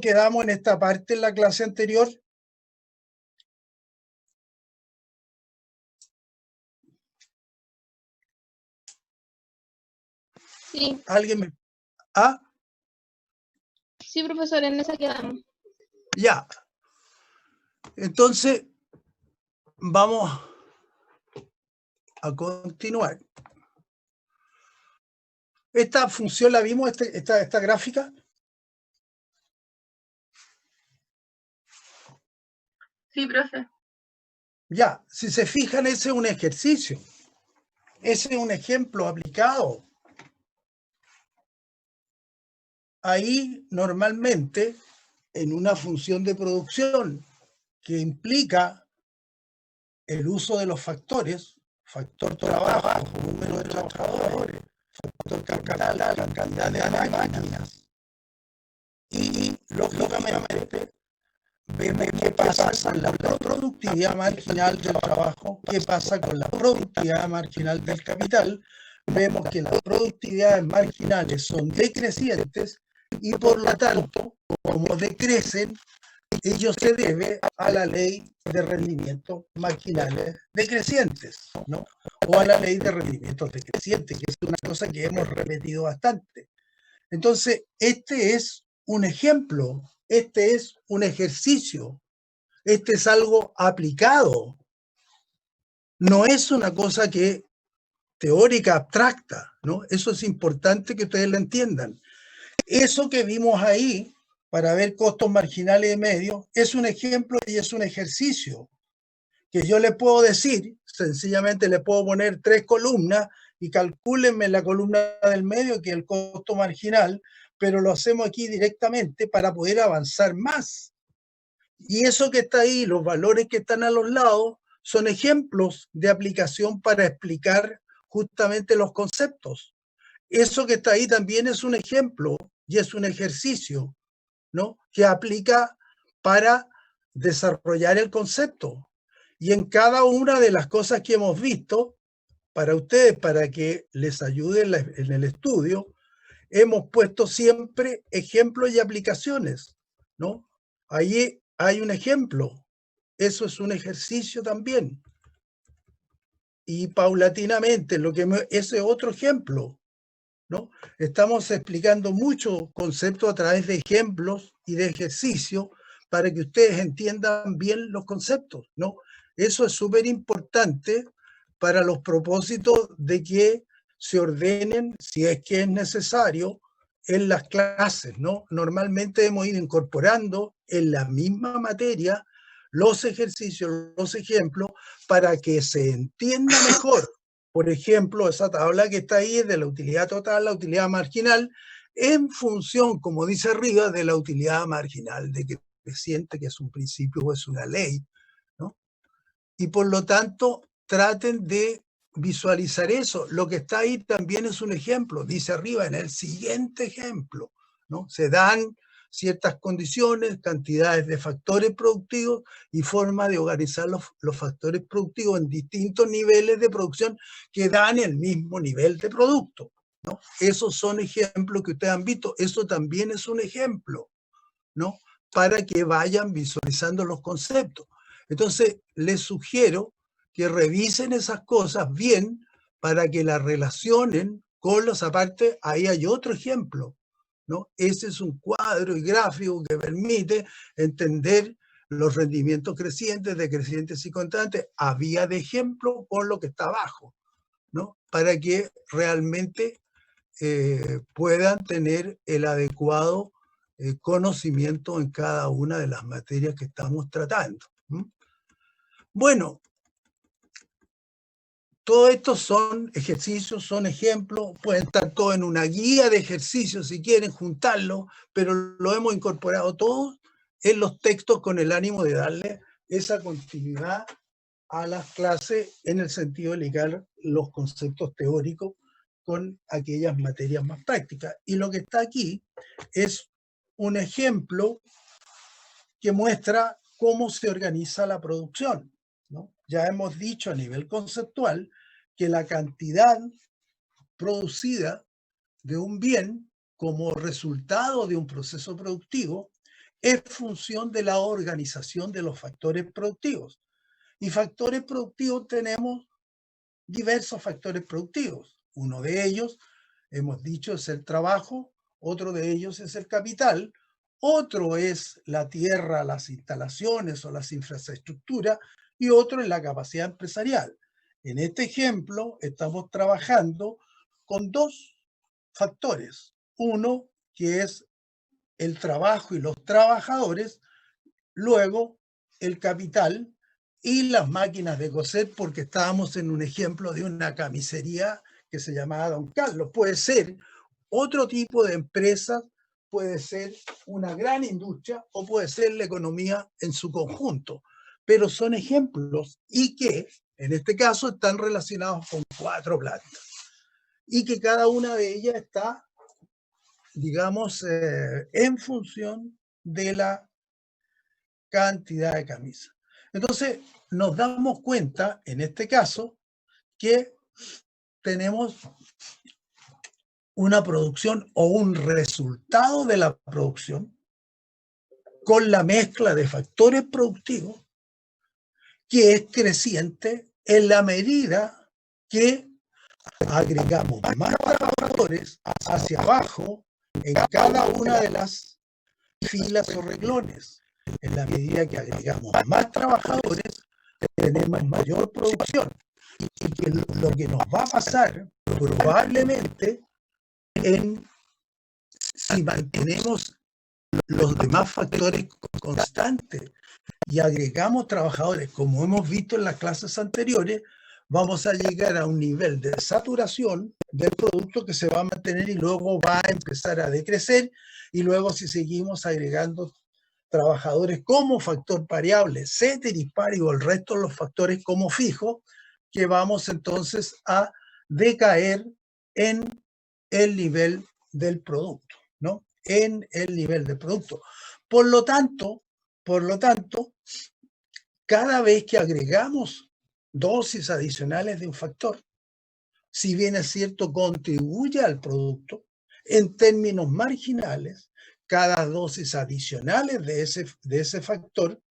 quedamos en esta parte en la clase anterior? Sí. ¿Alguien me...? ¿Ah? Sí, profesor, en esa quedamos. Ya. Entonces, vamos a continuar. Esta función la vimos, esta gráfica. Sí, profe. Ya, si se fijan, ese es un ejercicio. Ese es un ejemplo aplicado. Ahí, normalmente, en una función de producción que implica el uso de los factores, factor trabajo, número de trabajadores, factor capital, cantidad de máquinas, y, lógicamente, vemos qué pasa con la productividad marginal del trabajo, qué pasa con la productividad marginal del capital. Vemos que las productividades marginales son decrecientes y, por lo tanto, como decrecen, ello se debe a la ley de rendimientos marginales decrecientes, ¿no? O a la ley de rendimientos decrecientes, que es una cosa que hemos repetido bastante. Entonces, este es un ejemplo, este es un ejercicio, este es algo aplicado. No es una cosa que teórica abstracta, ¿no? Eso es importante que ustedes lo entiendan. Eso que vimos ahí, para ver costos marginales de medios, es un ejemplo y es un ejercicio que yo le puedo decir, sencillamente le puedo poner 3 columnas y calcúlenme la columna del medio, que es el costo marginal, pero lo hacemos aquí directamente para poder avanzar más. Y eso que está ahí, los valores que están a los lados, son ejemplos de aplicación para explicar justamente los conceptos. Eso que está ahí también es un ejemplo y es un ejercicio, ¿no?, que aplica para desarrollar el concepto. Y en cada una de las cosas que hemos visto, para ustedes, para que les ayude en el estudio, hemos puesto siempre ejemplos y aplicaciones, ¿no? Ahí hay un ejemplo, eso es un ejercicio también. Y paulatinamente, ese otro ejemplo, ¿no? Estamos explicando muchos conceptos a través de ejemplos y de ejercicios para que ustedes entiendan bien los conceptos, ¿no? Eso es súper importante para los propósitos de que se ordenen, si es que es necesario, en las clases, ¿no? Normalmente hemos ido incorporando en la misma materia los ejercicios, los ejemplos, para que se entienda mejor. Por ejemplo, esa tabla que está ahí es de la utilidad total, la utilidad marginal, en función, como dice arriba, de la utilidad marginal decreciente, que es un principio o es una ley, ¿no? Y por lo tanto, traten de visualizar eso. Lo que está ahí también es un ejemplo, dice arriba, en el siguiente ejemplo, ¿no? Se dan ciertas condiciones, cantidades de factores productivos y forma de organizar los factores productivos en distintos niveles de producción que dan el mismo nivel de producto, ¿no? Esos son ejemplos que ustedes han visto. Eso también es un ejemplo, ¿no?, para que vayan visualizando los conceptos. Entonces, les sugiero que revisen esas cosas bien para que las relacionen con los aparte. Ahí hay otro ejemplo, ¿no? Ese es un cuadro y gráfico que permite entender los rendimientos crecientes, decrecientes y constantes a vía de ejemplo con lo que está abajo, ¿no? Para que realmente puedan tener el adecuado conocimiento en cada una de las materias que estamos tratando. Bueno, todo esto son ejercicios, son ejemplos, pueden estar todos en una guía de ejercicios si quieren juntarlo, pero lo hemos incorporado todos en los textos con el ánimo de darle esa continuidad a las clases en el sentido de ligar los conceptos teóricos con aquellas materias más prácticas. Y lo que está aquí es un ejemplo que muestra cómo se organiza la producción, ¿no? Ya hemos dicho a nivel conceptual que la cantidad producida de un bien como resultado de un proceso productivo es función de la organización de los factores productivos. Y factores productivos tenemos diversos factores productivos. Uno de ellos, hemos dicho, es el trabajo, otro de ellos es el capital, otro es la tierra, las instalaciones o las infraestructuras, y otro es la capacidad empresarial. En este ejemplo, estamos trabajando con dos factores. Uno, que es el trabajo y los trabajadores, luego el capital y las máquinas de coser, porque estábamos en un ejemplo de una camisería que se llamaba Don Carlos. Puede ser otro tipo de empresa, puede ser una gran industria o puede ser la economía en su conjunto, pero son ejemplos y que en este caso están relacionados con 4 plantas y que cada una de ellas está, digamos, en función de la cantidad de camisas. Entonces, nos damos cuenta, en este caso, que tenemos una producción o un resultado de la producción con la mezcla de factores productivos que es creciente en la medida que agregamos más trabajadores hacia abajo en cada una de las filas o renglones. En la medida que agregamos más trabajadores, tenemos mayor producción. Y que lo que nos va a pasar probablemente si mantenemos los demás factores constantes y agregamos trabajadores, como hemos visto en las clases anteriores, vamos a llegar a un nivel de saturación del producto que se va a mantener y luego va a empezar a decrecer, y luego si seguimos agregando trabajadores como factor variable, ceteris paribus, el resto de los factores como fijo, que vamos entonces a decaer en el nivel del producto, ¿no? En el nivel del producto. Por lo tanto, cada vez que agregamos dosis adicionales de un factor, si bien es cierto, contribuye al producto, en términos marginales, cada dosis adicionales de ese factor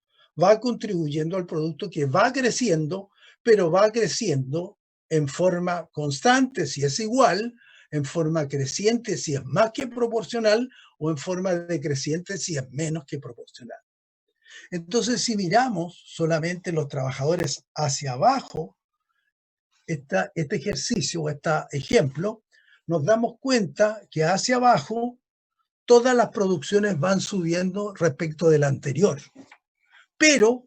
va contribuyendo al producto, que va creciendo, pero va creciendo en forma constante si es igual, en forma creciente si es más que proporcional, o en forma decreciente si es menos que proporcional. Entonces, si miramos solamente los trabajadores hacia abajo, este ejercicio o este ejemplo, nos damos cuenta que hacia abajo todas las producciones van subiendo respecto del anterior, pero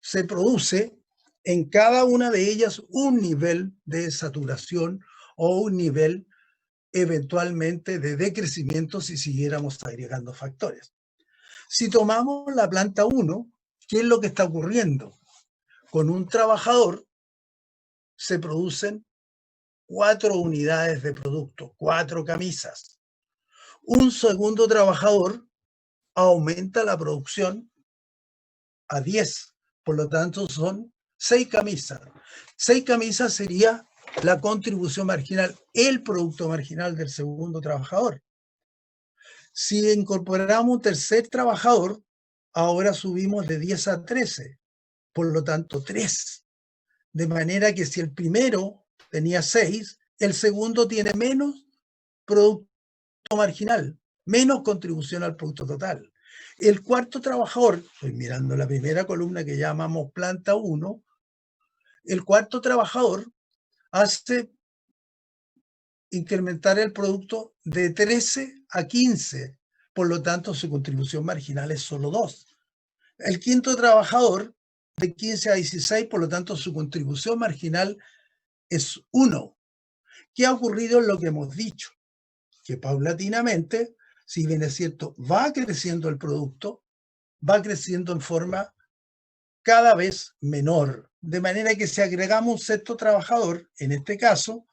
se produce en cada una de ellas un nivel de saturación o un nivel eventualmente de decrecimiento si siguiéramos agregando factores. Si tomamos la planta 1, ¿qué es lo que está ocurriendo? Con un trabajador se producen 4 unidades de producto, 4 camisas. Un segundo trabajador aumenta la producción a 10, por lo tanto son 6 camisas. 6 camisas sería la contribución marginal, el producto marginal del segundo trabajador. Si incorporamos un tercer trabajador, ahora subimos de 10 a 13, por lo tanto 3. De manera que si el primero tenía 6, el segundo tiene menos producto marginal, menos contribución al producto total. El cuarto trabajador, estoy mirando la primera columna que llamamos planta 1, el cuarto trabajador hace incrementar el producto de 13 a 15, por lo tanto su contribución marginal es solo 2. El quinto trabajador de 15 a 16, por lo tanto su contribución marginal es 1. ¿Qué ha ocurrido en lo que hemos dicho? Que paulatinamente, si bien es cierto, va creciendo el producto, va creciendo en forma cada vez menor. De manera que si agregamos un sexto trabajador, en este caso,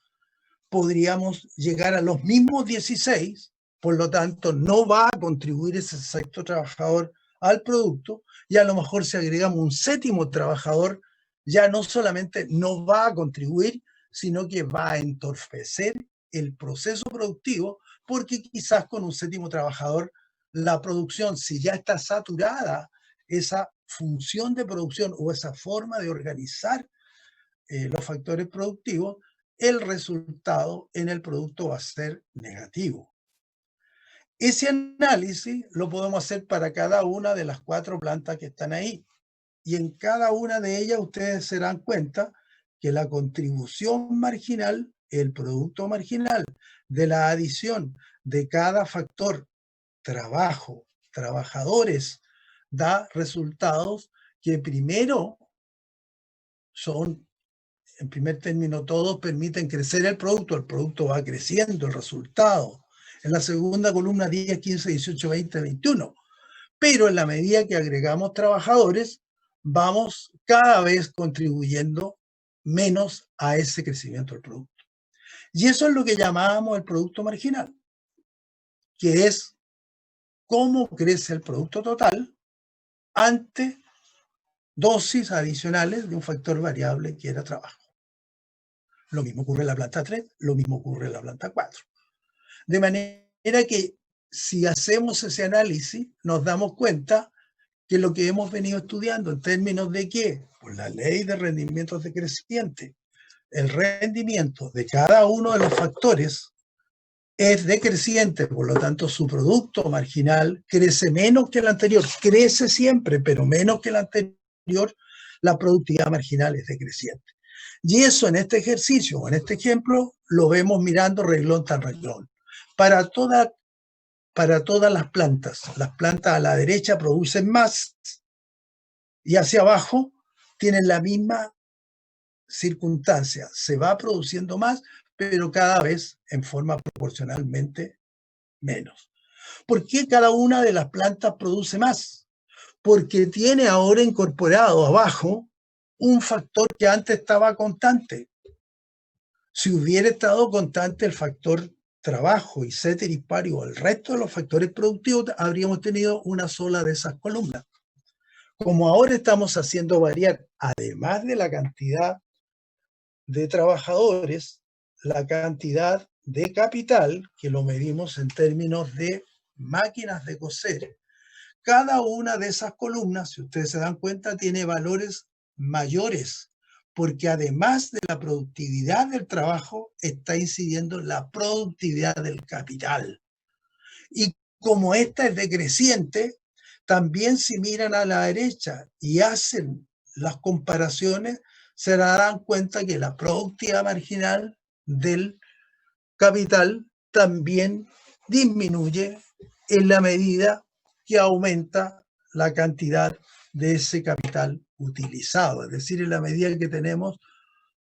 podríamos llegar a los mismos 16, por lo tanto, no va a contribuir ese sexto trabajador al producto, y a lo mejor si agregamos un séptimo trabajador, ya no solamente no va a contribuir, sino que va a entorpecer el proceso productivo, porque quizás con un séptimo trabajador la producción, si ya está saturada esa función de producción o esa forma de organizar los factores productivos, el resultado en el producto va a ser negativo. Ese análisis lo podemos hacer para cada una de las 4 plantas que están ahí. Y en cada una de ellas ustedes se dan cuenta que la contribución marginal, el producto marginal de la adición de cada factor, trabajo, trabajadores, da resultados que primero son, en primer término, todos permiten crecer el producto va creciendo, el resultado. En la segunda columna 10, 15, 18, 20, 21. Pero en la medida que agregamos trabajadores, vamos cada vez contribuyendo menos a ese crecimiento del producto. Y eso es lo que llamábamos el producto marginal, que es cómo crece el producto total ante dosis adicionales de un factor variable que era trabajo. Lo mismo ocurre en la planta 3, lo mismo ocurre en la planta 4. De manera que si hacemos ese análisis, nos damos cuenta que lo que hemos venido estudiando en términos de qué, por la ley de rendimientos decrecientes, el rendimiento de cada uno de los factores es decreciente, por lo tanto su producto marginal crece menos que el anterior, crece siempre, pero menos que el anterior, la productividad marginal es decreciente. Y eso en este ejercicio o en este ejemplo lo vemos mirando renglón tras renglón. Para todas las plantas a la derecha producen más y hacia abajo tienen la misma circunstancia. Se va produciendo más, pero cada vez en forma proporcionalmente menos. ¿Por qué cada una de las plantas produce más? Porque tiene ahora incorporado abajo un factor que antes estaba constante. Si hubiera estado constante el factor trabajo y ceteris paribus, el resto de los factores productivos, habríamos tenido una sola de esas columnas. Como ahora estamos haciendo variar, además de la cantidad de trabajadores, la cantidad de capital, que lo medimos en términos de máquinas de coser, cada una de esas columnas, si ustedes se dan cuenta, tiene valores mayores, porque además de la productividad del trabajo, está incidiendo la productividad del capital. Y como esta es decreciente, también si miran a la derecha y hacen las comparaciones, se darán cuenta que la productividad marginal del capital también disminuye en la medida que aumenta la cantidad de ese capital utilizado, es decir, en la medida que tenemos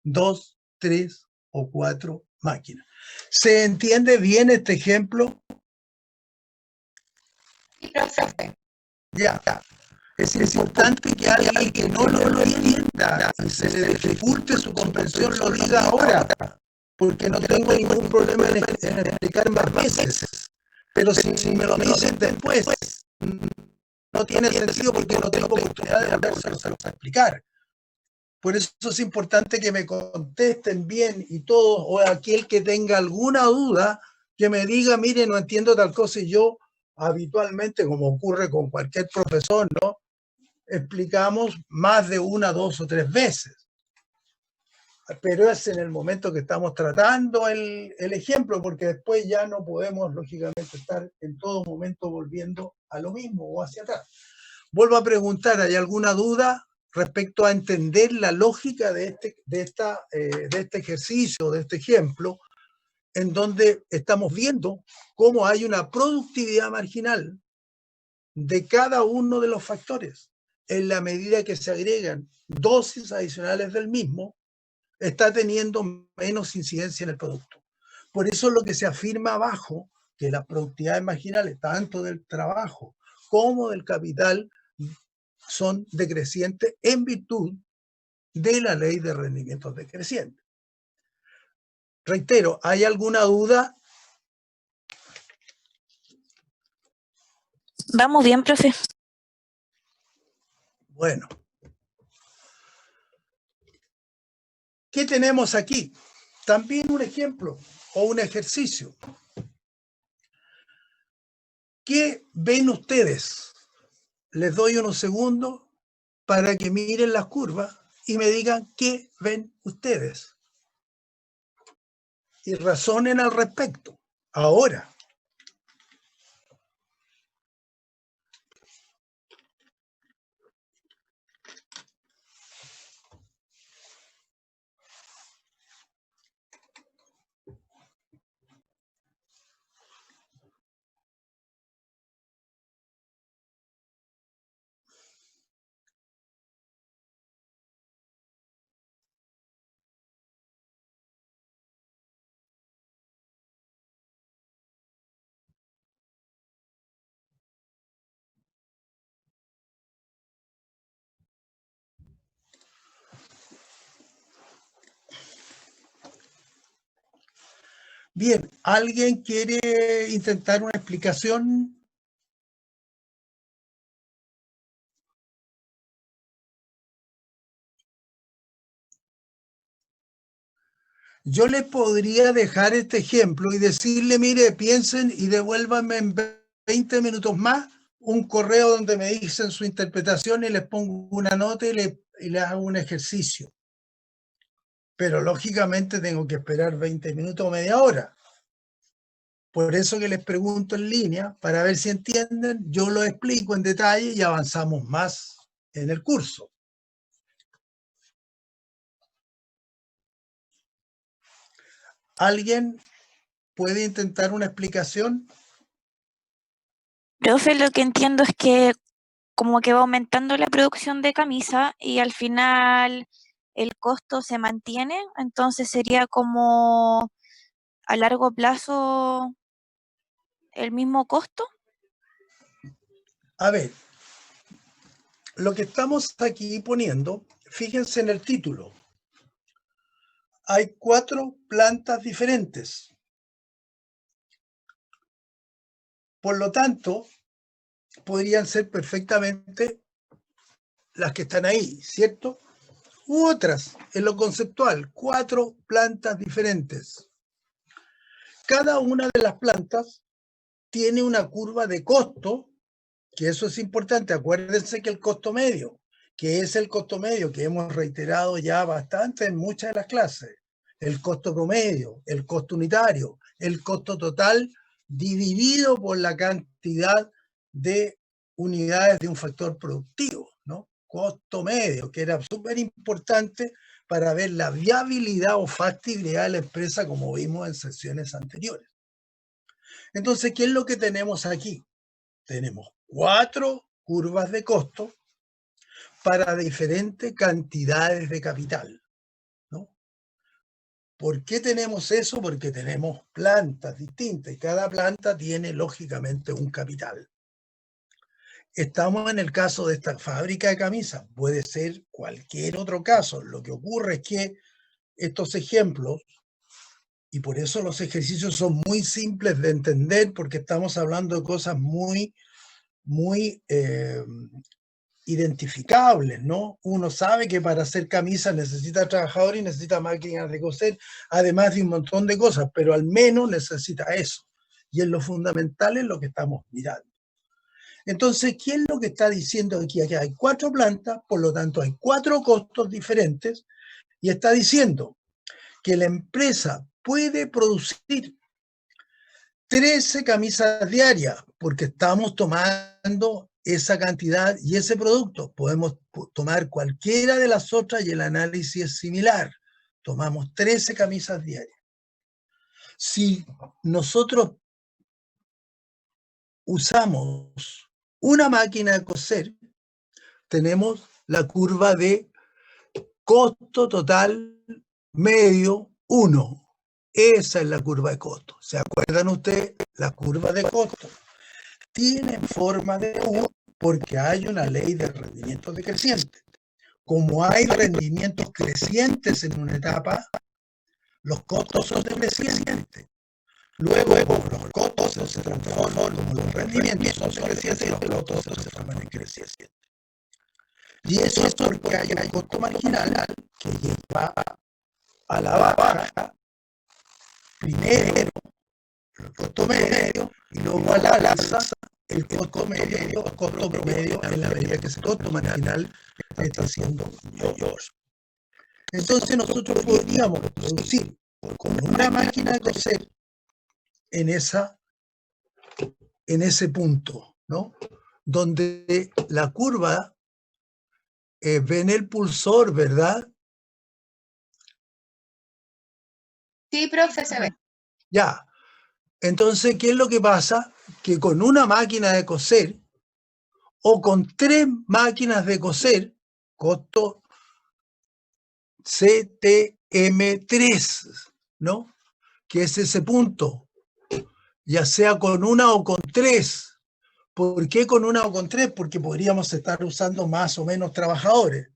2, 3 o 4 máquinas. ¿Se entiende bien este ejemplo? Ya. Es importante que alguien que no lo entienda y se le dificulte su comprensión lo diga ahora, porque no tengo ningún problema en explicar más veces. Pero si me lo dicen después, no tiene sentido porque no tengo oportunidad de volvérselo a explicar. Por eso es importante que me contesten bien y todos, o aquel que tenga alguna duda, que me diga, mire, no entiendo tal cosa, y yo habitualmente, como ocurre con cualquier profesor, ¿no?, explicamos más de 1, 2 o 3 veces. Pero es en el momento que estamos tratando el ejemplo, porque después ya no podemos, lógicamente, estar en todo momento volviendo a lo mismo o hacia atrás. Vuelvo a preguntar, ¿hay alguna duda respecto a entender la lógica de este ejercicio, de este ejemplo, en donde estamos viendo cómo hay una productividad marginal de cada uno de los factores? En la medida que se agregan dosis adicionales del mismo, está teniendo menos incidencia en el producto. Por eso es lo que se afirma abajo, que las productividades marginales, tanto del trabajo como del capital, son decrecientes en virtud de la ley de rendimientos decrecientes. Reitero, ¿hay alguna duda? Vamos bien, profe. Bueno. ¿Qué tenemos aquí? También un ejemplo o un ejercicio. ¿qué ven ustedes? Les doy unos segundos para que miren las curvas y me digan qué ven ustedes. Y razonen al respecto. Ahora. Bien, ¿alguien quiere intentar una explicación? Yo les podría dejar este ejemplo y decirle, mire, piensen y devuélvanme en 20 minutos más un correo donde me dicen su interpretación y les pongo una nota y les hago un ejercicio. Pero lógicamente tengo que esperar 20 minutos o media hora. Por eso que les pregunto en línea, para ver si entienden, yo lo explico en detalle y avanzamos más en el curso. ¿Alguien puede intentar una explicación? Profe, lo que entiendo es que como que va aumentando la producción de camisa y al final el costo se mantiene, entonces sería como a largo plazo el mismo costo. A ver, lo que estamos aquí poniendo, fíjense en el título. Hay 4 plantas diferentes. Por lo tanto, podrían ser perfectamente las que están ahí, ¿cierto? U otras, en lo conceptual, 4 plantas diferentes. Cada una de las plantas tiene una curva de costo, que eso es importante. Acuérdense que el costo medio, que es el costo medio que hemos reiterado ya bastante en muchas de las clases, el costo promedio, el costo unitario, el costo total dividido por la cantidad de unidades de un factor productivo, ¿no? Costo medio, que era súper importante para ver la viabilidad o factibilidad de la empresa, como vimos en sesiones anteriores. Entonces, ¿qué es lo que tenemos aquí? Tenemos 4 curvas de costo para diferentes cantidades de capital, ¿no? ¿Por qué tenemos eso? Porque tenemos plantas distintas y cada planta tiene lógicamente un capital. Estamos en el caso de esta fábrica de camisas, puede ser cualquier otro caso. Lo que ocurre es que estos ejemplos, y por eso los ejercicios son muy simples de entender, porque estamos hablando de cosas muy identificables, ¿no? Uno sabe que para hacer camisas necesita trabajadores y necesita máquinas de coser, además de un montón de cosas, pero al menos necesita eso. Y es lo fundamental en lo que estamos mirando. Entonces, ¿qué es lo que está diciendo aquí? Aquí hay 4 plantas, por lo tanto hay 4 costos diferentes, y está diciendo que la empresa puede producir 13 camisas diarias, porque estamos tomando esa cantidad y ese producto. Podemos tomar cualquiera de las otras y el análisis es similar. Tomamos 13 camisas diarias. Si nosotros usamos una máquina de coser, tenemos la curva de costo total medio 1. Esa es la curva de costo. ¿Se acuerdan ustedes? La curva de costo tiene forma de U porque hay una ley de rendimiento decreciente. Como hay rendimientos crecientes en una etapa, los costos son decrecientes. Luego, los costos se transforman como los rendimientos son decrecientes y los costos se transforman en crecientes. Y eso es porque hay un costo marginal que lleva a la baja primero el costo medio y luego a la alza el costo promedio en la medida que ese costo marginal está siendo mayor. Entonces nosotros podríamos producir con una máquina de coser en ese punto, ¿no? Donde la curva ven el pulsor, ¿verdad? Sí, profe, se ve. Ya. Entonces, ¿qué es lo que pasa? Que con una máquina de coser o con 3 máquinas de coser, costo CTM3, ¿no? Que es ese punto, ya sea con una o con 3. ¿Por qué con una o con 3? Porque podríamos estar usando más o menos trabajadores.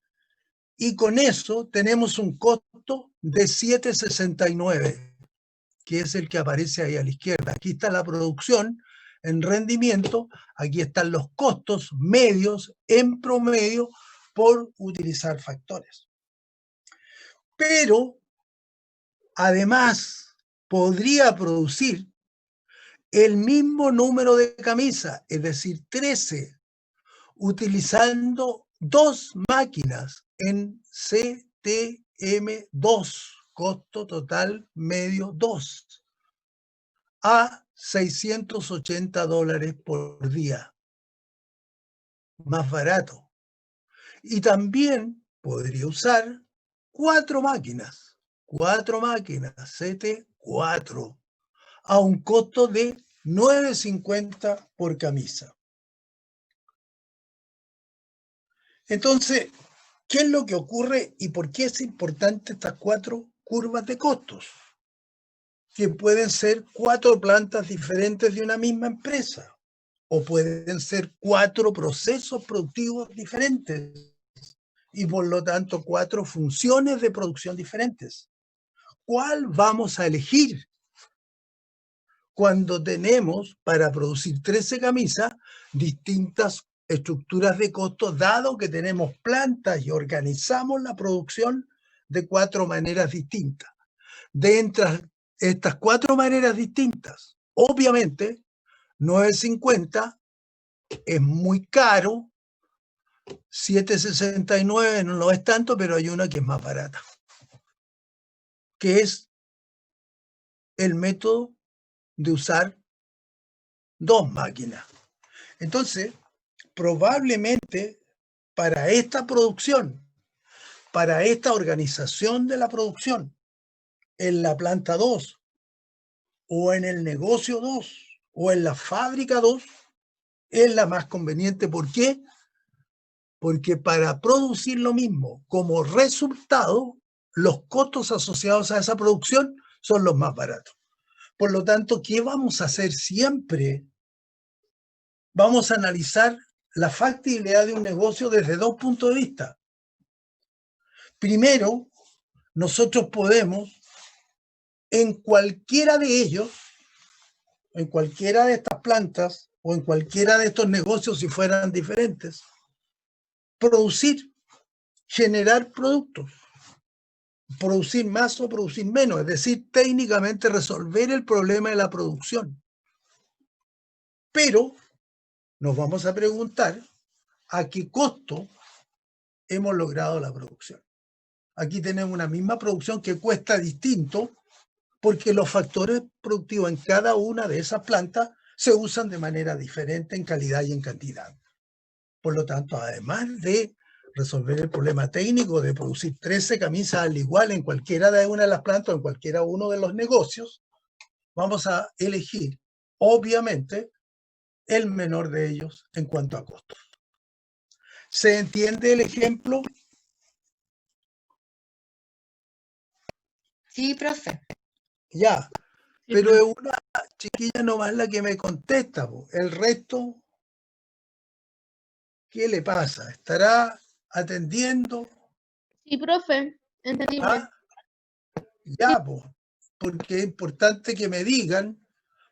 Y con eso tenemos un costo de 7,69, que es el que aparece ahí a la izquierda. Aquí está la producción en rendimiento, aquí están los costos medios en promedio por utilizar factores. Pero, además, podría producir el mismo número de camisas, es decir, 13, utilizando 2 máquinas en CTM2, costo total medio 2, a $680 por día, más barato. Y también podría usar 4 máquinas, CT4, a un costo de $9.50 por camisa. Entonces, ¿qué es lo que ocurre y por qué es importante estas 4 curvas de costos? Que pueden ser 4 plantas diferentes de una misma empresa, o pueden ser 4 procesos productivos diferentes, y por lo tanto 4 funciones de producción diferentes. ¿Cuál vamos a elegir cuando tenemos para producir 13 camisas distintas estructuras de costos, dado que tenemos plantas y organizamos la producción de 4 maneras distintas? De entre estas 4 maneras distintas, obviamente, 9.50 es muy caro, 7.69 no lo es tanto, pero hay una que es más barata, que es el método de usar 2 máquinas. Entonces, probablemente para esta producción, para esta organización de la producción, en la planta 2, o en el negocio 2, o en la fábrica 2, es la más conveniente. ¿Por qué? Porque para producir lo mismo, como resultado, los costos asociados a esa producción son los más baratos. Por lo tanto, ¿qué vamos a hacer siempre? Vamos a analizar la factibilidad de un negocio desde 2 puntos de vista. Primero, nosotros podemos, en cualquiera de ellos, en cualquiera de estas plantas o en cualquiera de estos negocios, si fueran diferentes, producir, generar productos, producir más o producir menos, es decir, técnicamente resolver el problema de la producción. Pero nos vamos a preguntar a qué costo hemos logrado la producción. Aquí tenemos una misma producción que cuesta distinto, porque los factores productivos en cada una de esas plantas se usan de manera diferente en calidad y en cantidad. Por lo tanto, además de resolver el problema técnico de producir 13 camisas al igual en cualquiera de una de las plantas o en cualquiera uno de los negocios, vamos a elegir, obviamente, el menor de ellos en cuanto a costos. ¿Se entiende el ejemplo? Sí, profe. Ya, pero es una chiquilla nomás la que me contesta. El resto, ¿qué le pasa? ¿Estará atendiendo? Sí, profe. Entendible. ¿Ah? Ya, pues, porque es importante que me digan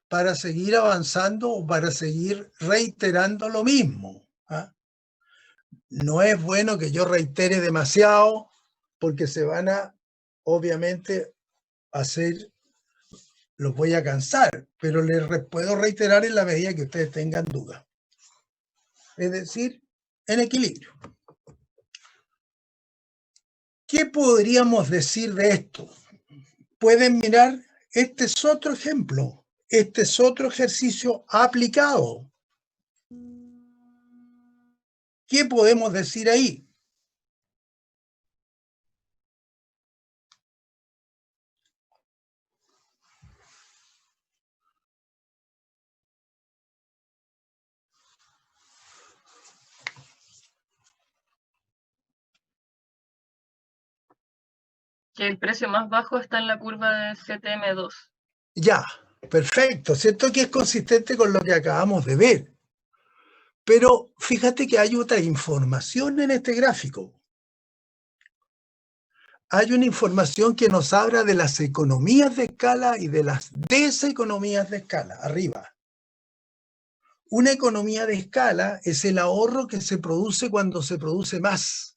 para seguir avanzando o para seguir reiterando lo mismo. ¿Ah? No es bueno que yo reitere demasiado porque se van a, obviamente, hacer, los voy a cansar, pero les puedo reiterar en la medida que ustedes tengan dudas. es decir, en equilibrio. ¿Qué podríamos decir de esto? Pueden mirar, este es otro ejemplo, este es otro ejercicio aplicado. ¿Qué podemos decir ahí? Que el precio más bajo está en la curva de CTM2. Ya, perfecto, ¿cierto? Que es consistente con lo que acabamos de ver. Pero fíjate que hay otra información en este gráfico. Hay una información que nos habla de las economías de escala y de las deseconomías de escala, arriba. Una economía de escala es el ahorro que se produce cuando se produce más.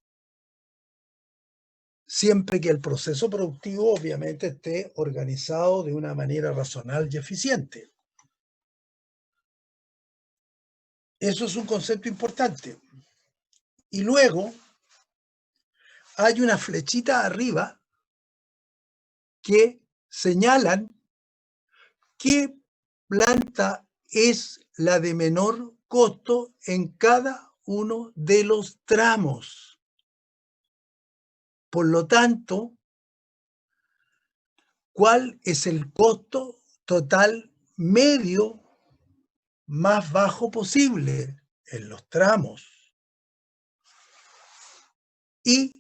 Siempre que el proceso productivo obviamente esté organizado de una manera racional y eficiente. Eso es un concepto importante. Y luego hay una flechita arriba que señalan qué planta es la de menor costo en cada uno de los tramos. Por lo tanto, ¿cuál es el costo total medio más bajo posible en los tramos? Y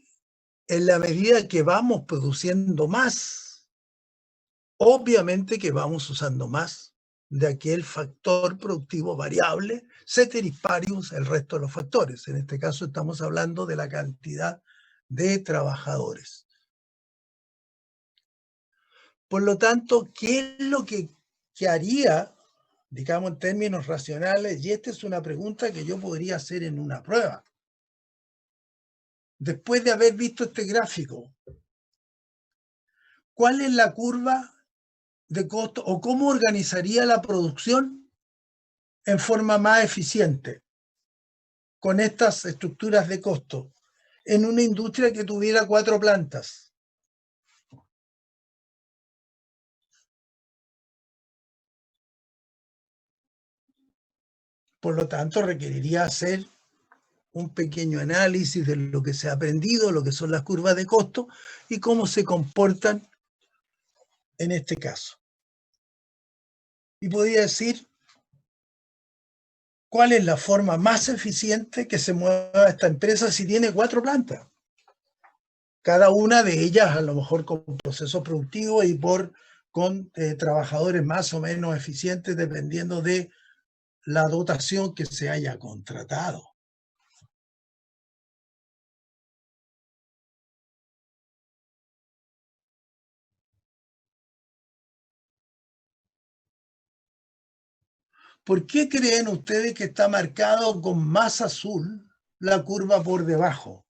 en la medida que vamos produciendo más, obviamente que vamos usando más de aquel factor productivo variable, ceteris paribus, el resto de los factores. En este caso estamos hablando de la cantidad de trabajadores. Por lo tanto, ¿qué es lo que haría, digamos en términos racionales? Y esta es una pregunta que yo podría hacer en una prueba. Después de haber visto este gráfico, ¿cuál es la curva de costo o cómo organizaría la producción en forma más eficiente con estas estructuras de costo en una industria que tuviera 4 plantas? Por lo tanto, requeriría hacer un pequeño análisis de lo que se ha aprendido, lo que son las curvas de costo y cómo se comportan en este caso. Y podría decir cuál es la forma más eficiente que se mueva esta empresa si tiene 4 plantas. Cada una de ellas a lo mejor con procesos productivos y con trabajadores más o menos eficientes dependiendo de la dotación que se haya contratado. ¿Por qué creen ustedes que está marcado con más azul la curva por debajo?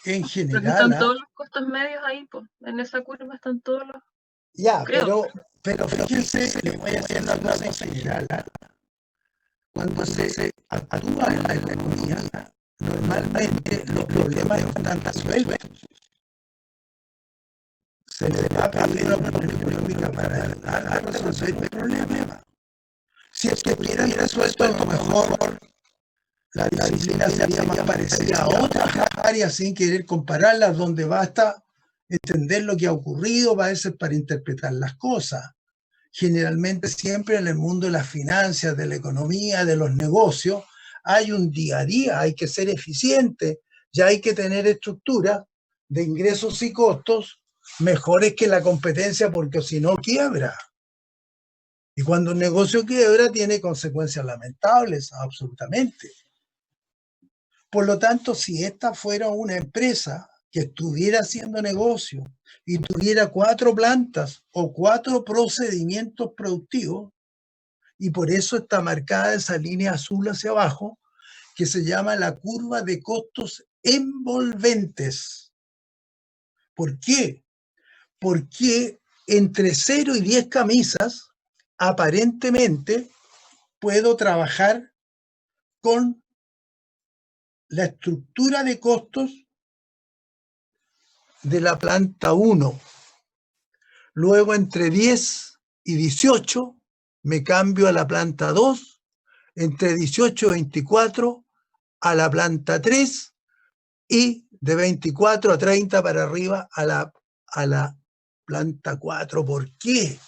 En Porque general, están todos los costos medios ahí, pues. En esa curva están todos los... ya, creo. pero fíjense, le voy a decir una cosa en general. Cuando se actúa en la economía, normalmente los problemas están resueltos. Se le va a pedir una política económica para ayudar a resolver el problema. Si es que hubieran resuelto, a lo mejor la disciplina sería más parecida a otras áreas sin querer compararlas, donde basta entender lo que ha ocurrido a veces para interpretar las cosas. Generalmente siempre en el mundo de las finanzas, de la economía, de los negocios, hay un día a día, hay que ser eficiente, ya hay que tener estructuras de ingresos y costos mejores que la competencia, porque si no quiebra. Y cuando un negocio quiebra tiene consecuencias lamentables, absolutamente. Por lo tanto, si esta fuera una empresa que estuviera haciendo negocio y tuviera 4 plantas o 4 procedimientos productivos, y por eso está marcada esa línea azul hacia abajo, que se llama la curva de costos envolventes. ¿Por qué? Porque entre 0 y 10 camisas, aparentemente, puedo trabajar con la estructura de costos de la planta 1. Luego, entre 10 y 18, me cambio a la planta 2. Entre 18 y 24, a la planta 3. Y de 24 a 30 para arriba a la planta 4. ¿Por qué?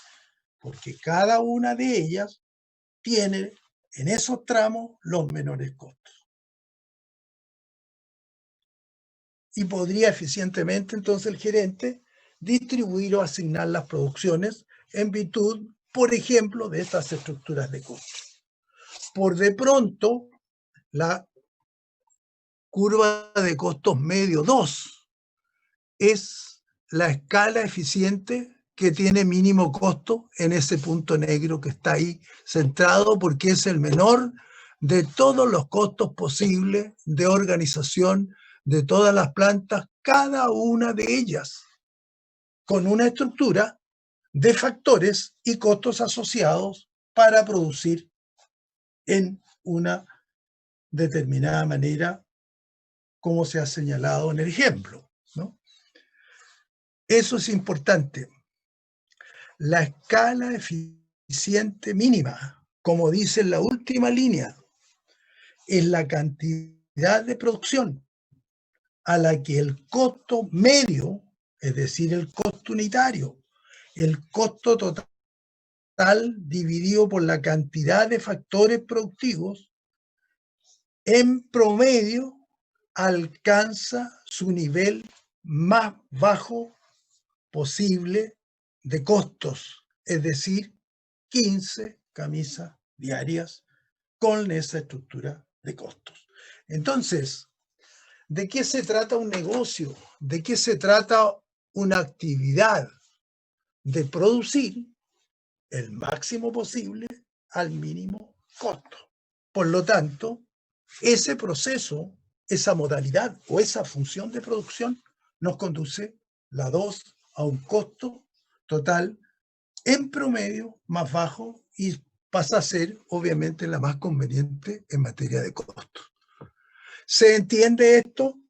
Porque cada una de ellas tiene en esos tramos los menores costos. Y podría eficientemente entonces el gerente distribuir o asignar las producciones en virtud, por ejemplo, de estas estructuras de costos. Por de pronto, la curva de costos medio 2 es la escala eficiente que tiene mínimo costo en ese punto negro que está ahí centrado, porque es el menor de todos los costos posibles de organización de todas las plantas, cada una de ellas, con una estructura de factores y costos asociados para producir en una determinada manera, como se ha señalado en el ejemplo, ¿no? Eso es importante. La escala eficiente mínima, como dice en la última línea, es la cantidad de producción a la que el costo medio, es decir, el costo unitario, el costo total dividido por la cantidad de factores productivos, en promedio alcanza su nivel más bajo posible de costos, es decir, 15 camisas diarias con esa estructura de costos. Entonces, ¿de qué se trata un negocio? ¿De qué se trata una actividad? De producir el máximo posible al mínimo costo. Por lo tanto, ese proceso, esa modalidad o esa función de producción nos conduce, la 2, a un costo total en promedio más bajo y pasa a ser obviamente la más conveniente en materia de costos. ¿Se entiende esto?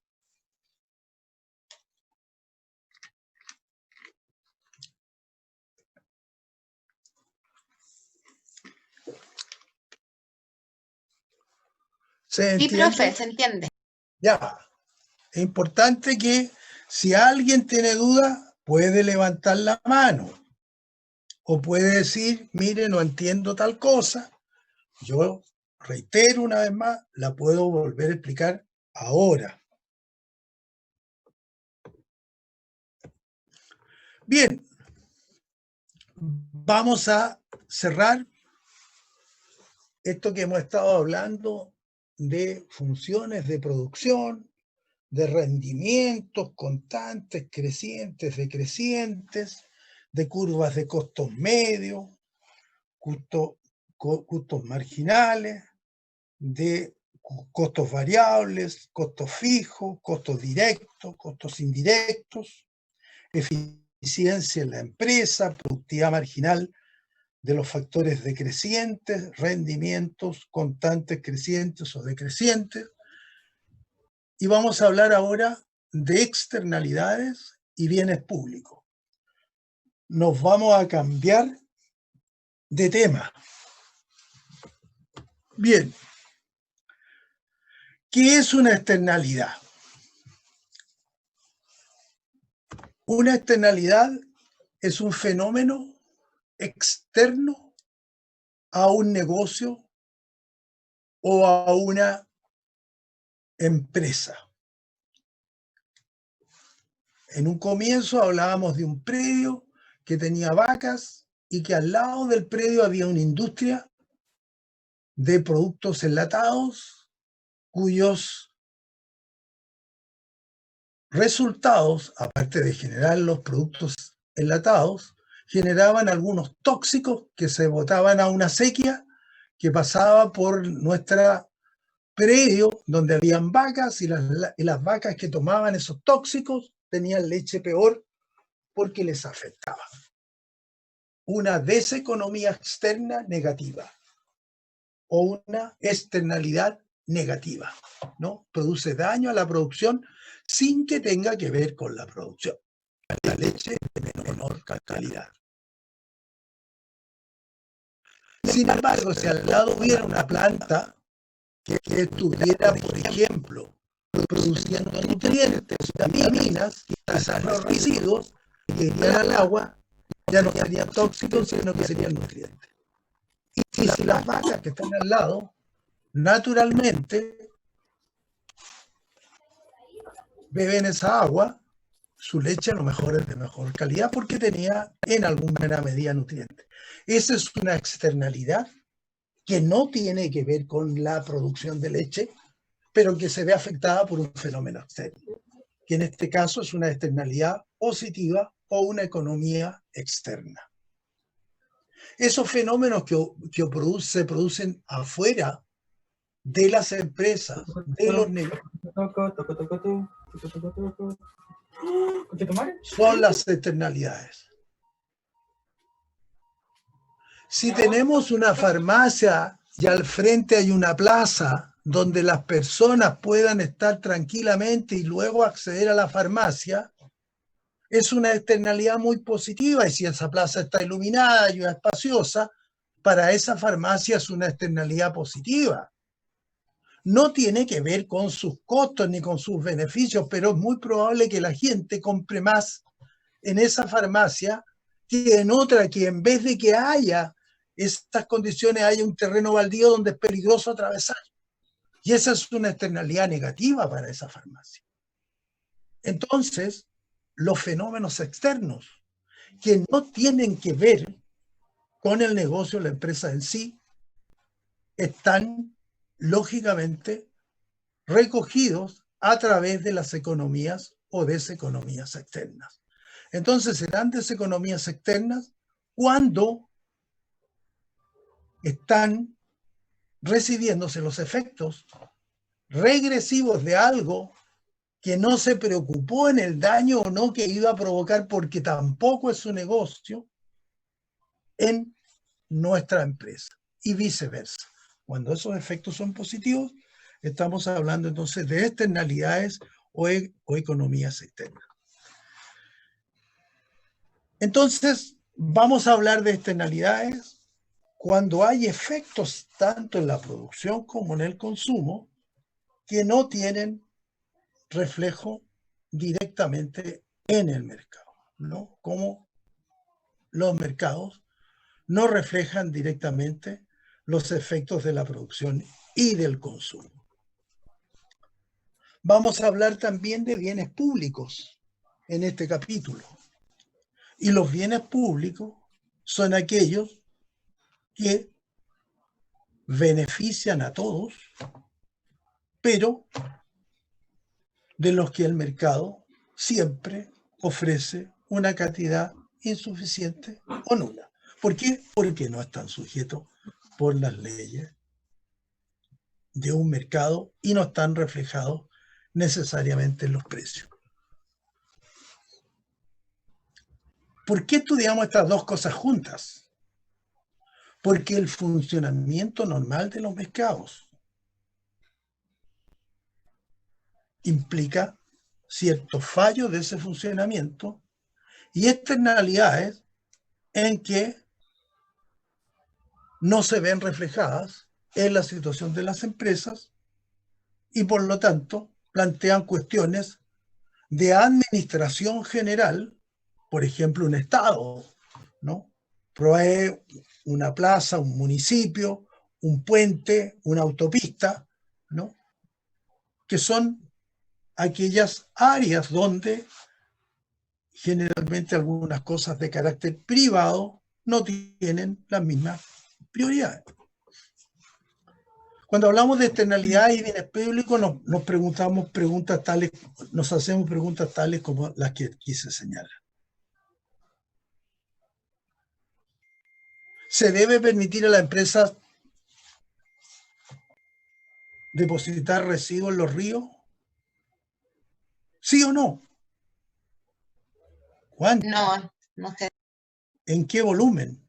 ¿Se Sí, entiende? profe, se entiende. Ya. Es importante que si alguien tiene duda, puede levantar la mano o puede decir, mire, no entiendo tal cosa. Yo reitero una vez más, la puedo volver a explicar ahora. Bien, vamos a cerrar esto que hemos estado hablando de funciones de producción, de rendimientos constantes, crecientes, decrecientes, de curvas de costos medios, costos marginales, de costos variables, costos fijos, costos directos, costos indirectos, eficiencia en la empresa, productividad marginal de los factores decrecientes, rendimientos constantes crecientes o decrecientes. Y vamos a hablar ahora de externalidades y bienes públicos. Nos vamos a cambiar de tema. Bien, ¿qué es una externalidad? Una externalidad es un fenómeno externo a un negocio o a una empresa. En un comienzo hablábamos de un predio que tenía vacas y que al lado del predio había una industria de productos enlatados cuyos resultados, aparte de generar los productos enlatados, generaban algunos tóxicos que se botaban a una sequía que pasaba por nuestro predio donde habían vacas y las vacas que tomaban esos tóxicos tenían leche peor porque les afectaba. Una deseconomía externa negativa o una externalidad negativa, ¿no? Produce daño a la producción sin que tenga que ver con la producción. La leche de menor calidad. Sin embargo, si al lado hubiera una planta que estuviera, por ejemplo, produciendo nutrientes, vitaminas, quizás los residuos que irían al agua ya no serían tóxicos, sino que serían nutrientes. Y si las vacas que están al lado, naturalmente, beben esa agua, su leche a lo mejor es de mejor calidad porque tenía en alguna medida nutrientes. Esa es una externalidad que no tiene que ver con la producción de leche, pero que se ve afectada por un fenómeno externo, que en este caso es una externalidad positiva o una economía externa. Esos fenómenos que se producen afuera de las empresas, de los negocios, son las externalidades. Si tenemos una farmacia y al frente hay una plaza donde las personas puedan estar tranquilamente y luego acceder a la farmacia, es una externalidad muy positiva. Y si esa plaza está iluminada y espaciosa, para esa farmacia es una externalidad positiva. No tiene que ver con sus costos ni con sus beneficios, pero es muy probable que la gente compre más en esa farmacia que en otra, que en vez de que haya estas condiciones, haya un terreno baldío donde es peligroso atravesar. Y esa es una externalidad negativa para esa farmacia. Entonces, los fenómenos externos que no tienen que ver con el negocio, la empresa en sí, están lógicamente recogidos a través de las economías o deseconomías externas. Entonces, serán deseconomías externas cuando están recibiéndose los efectos regresivos de algo que no se preocupó en el daño o no que iba a provocar porque tampoco es su negocio en nuestra empresa y viceversa. Cuando esos efectos son positivos, estamos hablando entonces de externalidades o economías externas. Entonces, vamos a hablar de externalidades cuando hay efectos tanto en la producción como en el consumo que no tienen reflejo directamente en el mercado, ¿no? Como los mercados no reflejan directamente los efectos de la producción y del consumo. Vamos a hablar también de bienes públicos en este capítulo. Y los bienes públicos son aquellos que benefician a todos, pero de los que el mercado siempre ofrece una cantidad insuficiente o nula. ¿Por qué? Porque no están sujetos por las leyes de un mercado y no están reflejados necesariamente en los precios. ¿Por qué estudiamos estas dos cosas juntas? Porque el funcionamiento normal de los mercados implica ciertos fallos de ese funcionamiento y externalidades en que no se ven reflejadas en la situación de las empresas y por lo tanto plantean cuestiones de administración general, por ejemplo un estado, ¿no? Provee una plaza, un municipio, un puente, una autopista, ¿no? Que son aquellas áreas donde generalmente algunas cosas de carácter privado no tienen las mismas prioridades. Cuando hablamos de externalidades y bienes públicos, nos preguntamos preguntas tales, nos hacemos preguntas tales como las que quise señalar. ¿Se debe permitir a la empresa depositar residuos en los ríos? ¿Sí o no? ¿Cuánto? No, no sé. ¿En qué volumen?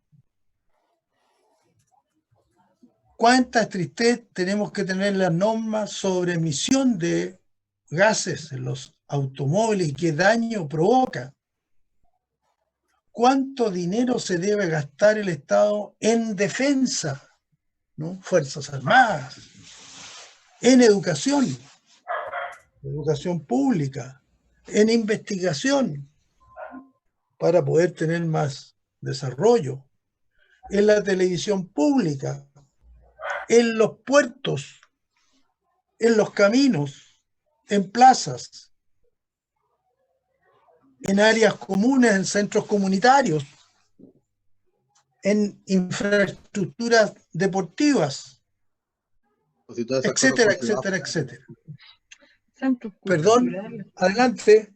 ¿Cuánta estrictez tenemos que tener las normas sobre emisión de gases en los automóviles y qué daño provoca? ¿Cuánto dinero se debe gastar el Estado en defensa, ¿no? Fuerzas Armadas, en educación pública, en investigación, para poder tener más desarrollo, en la televisión pública, en los puertos, en los caminos, en plazas, en áreas comunes, en centros comunitarios, en infraestructuras deportivas, etcétera, etcétera, etcétera. Perdón, adelante.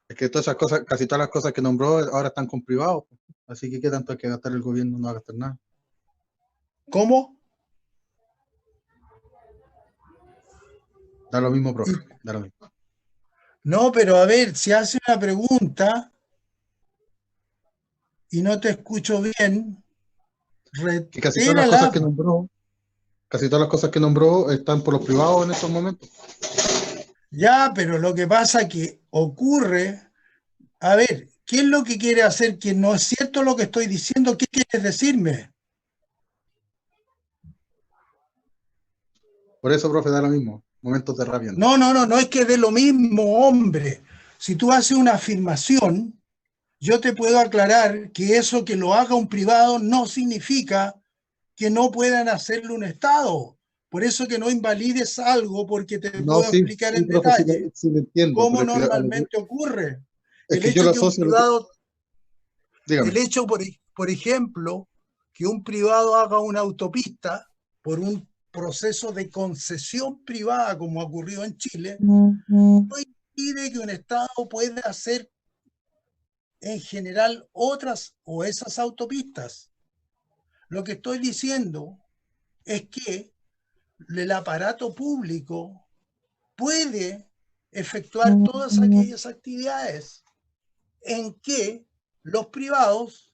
Es que todas esas cosas, casi todas las cosas que nombró ahora están con privados. Así que qué tanto hay que gastar el gobierno, no va a gastar nada. ¿Cómo? Da lo mismo, profe, da lo mismo. No, pero a ver, si hace una pregunta y no te escucho bien, Que casi todas las retírala. cosas que nombró, casi todas las cosas que nombró están por los privados en estos momentos. Ya, pero lo que pasa que ocurre, a ver, ¿qué es lo que quiere hacer? Que no es cierto lo que estoy diciendo, ¿qué quieres decirme? Por eso, profe, da lo mismo. Momentos de rabia. No es que dé lo mismo, hombre. Si tú haces una afirmación, yo te puedo aclarar que eso que lo haga un privado no significa que no puedan hacerlo un Estado. Por eso que no invalides algo, porque te No, puedo explicar en profe, detalle sí lo entiendo. cómo Pero es que, normalmente ocurre. es El que yo hecho lo que un asocio. privado, Dígame. el hecho, por ejemplo, que un privado haga una autopista por un proceso de concesión privada, como ha ocurrido en Chile, no impide que un Estado pueda hacer en general otras o esas autopistas. Lo que estoy diciendo es que el aparato público puede efectuar todas aquellas actividades en que los privados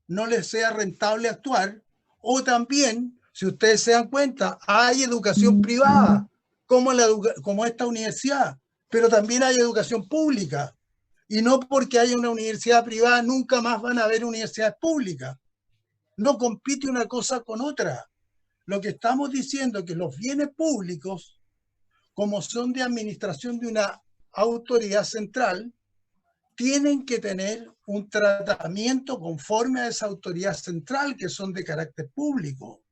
no les sea rentable actuar, o también, si ustedes se dan cuenta, hay educación privada, como esta universidad, pero también hay educación pública. Y no porque haya una universidad privada, nunca más van a haber universidades públicas. No compite una cosa con otra. Lo que estamos diciendo es que los bienes públicos, como son de administración de una autoridad central, tienen que tener un tratamiento conforme a esa autoridad central, que son de carácter público.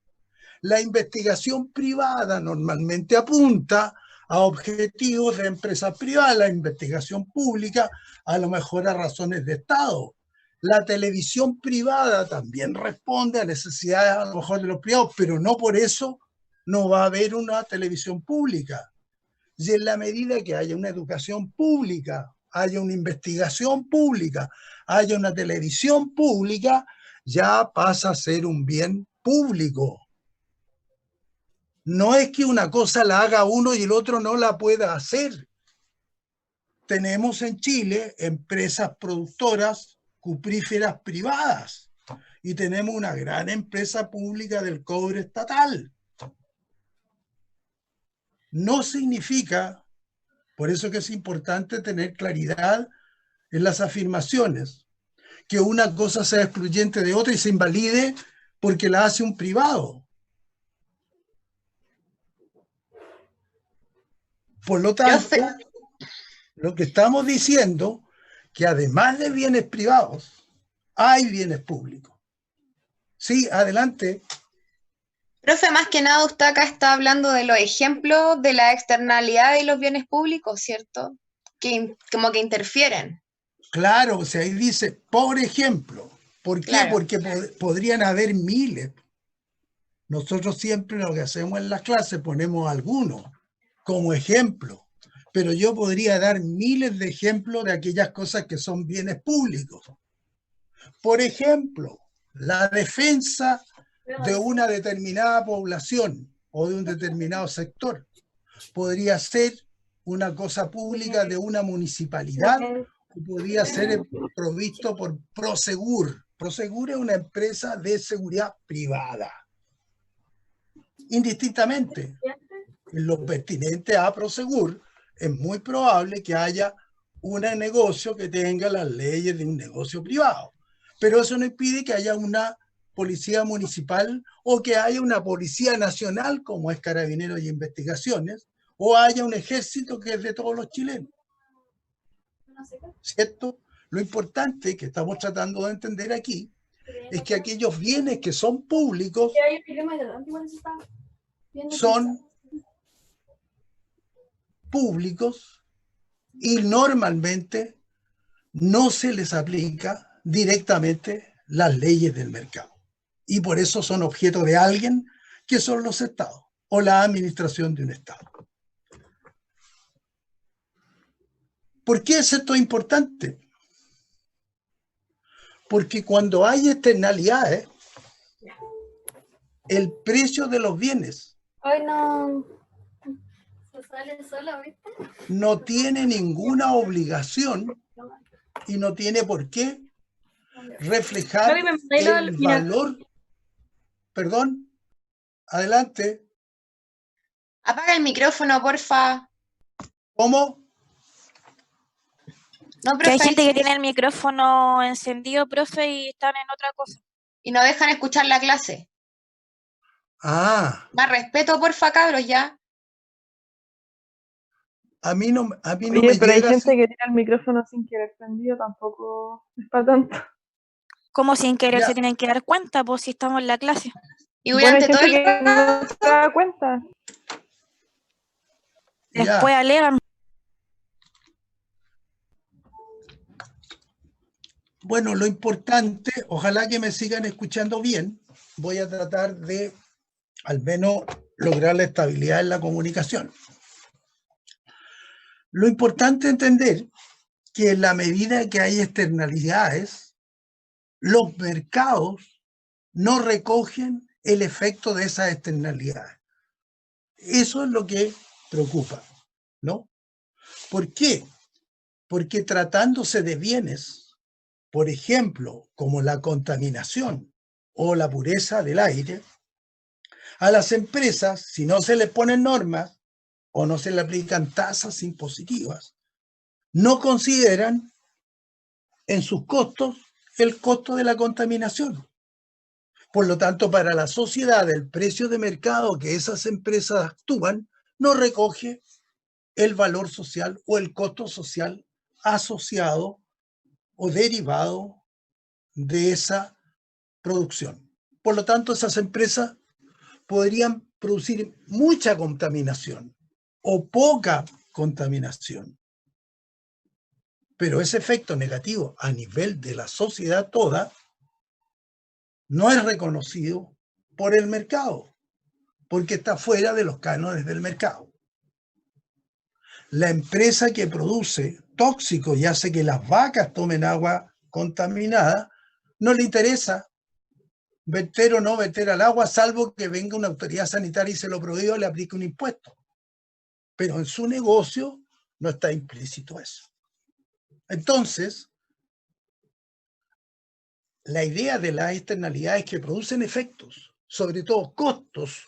La investigación privada normalmente apunta a objetivos de empresas privadas, la investigación pública a lo mejor a razones de Estado. La televisión privada también responde a necesidades a lo mejor de los privados, pero no por eso no va a haber una televisión pública. Y en la medida que haya una educación pública, haya una investigación pública, haya una televisión pública, ya pasa a ser un bien público. No es que una cosa la haga uno y el otro no la pueda hacer. Tenemos en Chile empresas productoras cupríferas privadas y tenemos una gran empresa pública del cobre estatal. No significa, por eso que es importante tener claridad en las afirmaciones, que una cosa sea excluyente de otra y se invalide porque la hace un privado. Por lo tanto, lo que estamos diciendo, que además de bienes privados, hay bienes públicos. Sí, adelante. Profe, más que nada usted acá está hablando de los ejemplos de la externalidad de los bienes públicos, ¿cierto? Que como que interfieren. Claro, o sea, ahí dice, por ejemplo. ¿Por qué? Claro. Porque podrían haber miles. Nosotros siempre lo que hacemos en las clases ponemos algunos como ejemplo, pero yo podría dar miles de ejemplos de aquellas cosas que son bienes públicos. Por ejemplo, la defensa de una determinada población o de un determinado sector podría ser una cosa pública de una municipalidad o podría ser provisto por Prosegur. Prosegur es una empresa de seguridad privada. Indistintamente, en lo pertinente a Prosegur, es muy probable que haya un negocio que tenga las leyes de un negocio privado. Pero eso no impide que haya una policía municipal o que haya una policía nacional, como es Carabineros y Investigaciones, o haya un ejército que es de todos los chilenos. ¿Cierto? Lo importante que estamos tratando de entender aquí es que aquellos bienes que son públicos son públicos y normalmente no se les aplica directamente las leyes del mercado. Y por eso son objeto de alguien que son los estados o la administración de un estado. ¿Por qué es esto importante? Porque cuando hay externalidades, el precio de los bienes Ay, no. Se sale sola, ¿viste? no tiene ninguna obligación y no tiene por qué reflejar el valor. Perdón, adelante. Apaga el micrófono, porfa. ¿Cómo? No, Que hay profe, gente que tiene el micrófono encendido, profe, y están en otra cosa. y no dejan escuchar la clase. Ah, Más respeto, porfa, cabros, ya. a mí no Oye, me pero hay llega gente así. que tiene el micrófono sin querer prendido, tampoco es para tanto. Como sin querer Ya. se tienen que dar cuenta, pues si estamos en la clase. Y Bueno, hay durante todo gente el que no se da cuenta. Después Ya. alegan. Bueno, lo importante, ojalá que me sigan escuchando bien. Voy a tratar de al menos lograr la estabilidad en la comunicación. Lo importante es entender que en la medida que hay externalidades, los mercados no recogen el efecto de esas externalidades. Eso es lo que preocupa, ¿no? ¿Por qué? Porque tratándose de bienes, por ejemplo, como la contaminación o la pureza del aire, a las empresas, si no se les ponen normas o no se le aplican tasas impositivas, no consideran en sus costos el costo de la contaminación. Por lo tanto, para la sociedad, el precio de mercado que esas empresas actúan no recoge el valor social o el costo social asociado o derivado de esa producción. Por lo tanto, esas empresas podrían producir mucha contaminación o poca contaminación. Pero ese efecto negativo a nivel de la sociedad toda no es reconocido por el mercado, porque está fuera de los cánones del mercado. La empresa que produce tóxicos y hace que las vacas tomen agua contaminada, no le interesa verter o no verter al agua, salvo que venga una autoridad sanitaria y se lo prohíba o le aplique un impuesto. Pero en su negocio no está implícito eso. Entonces, la idea de las externalidades que producen efectos, sobre todo costos,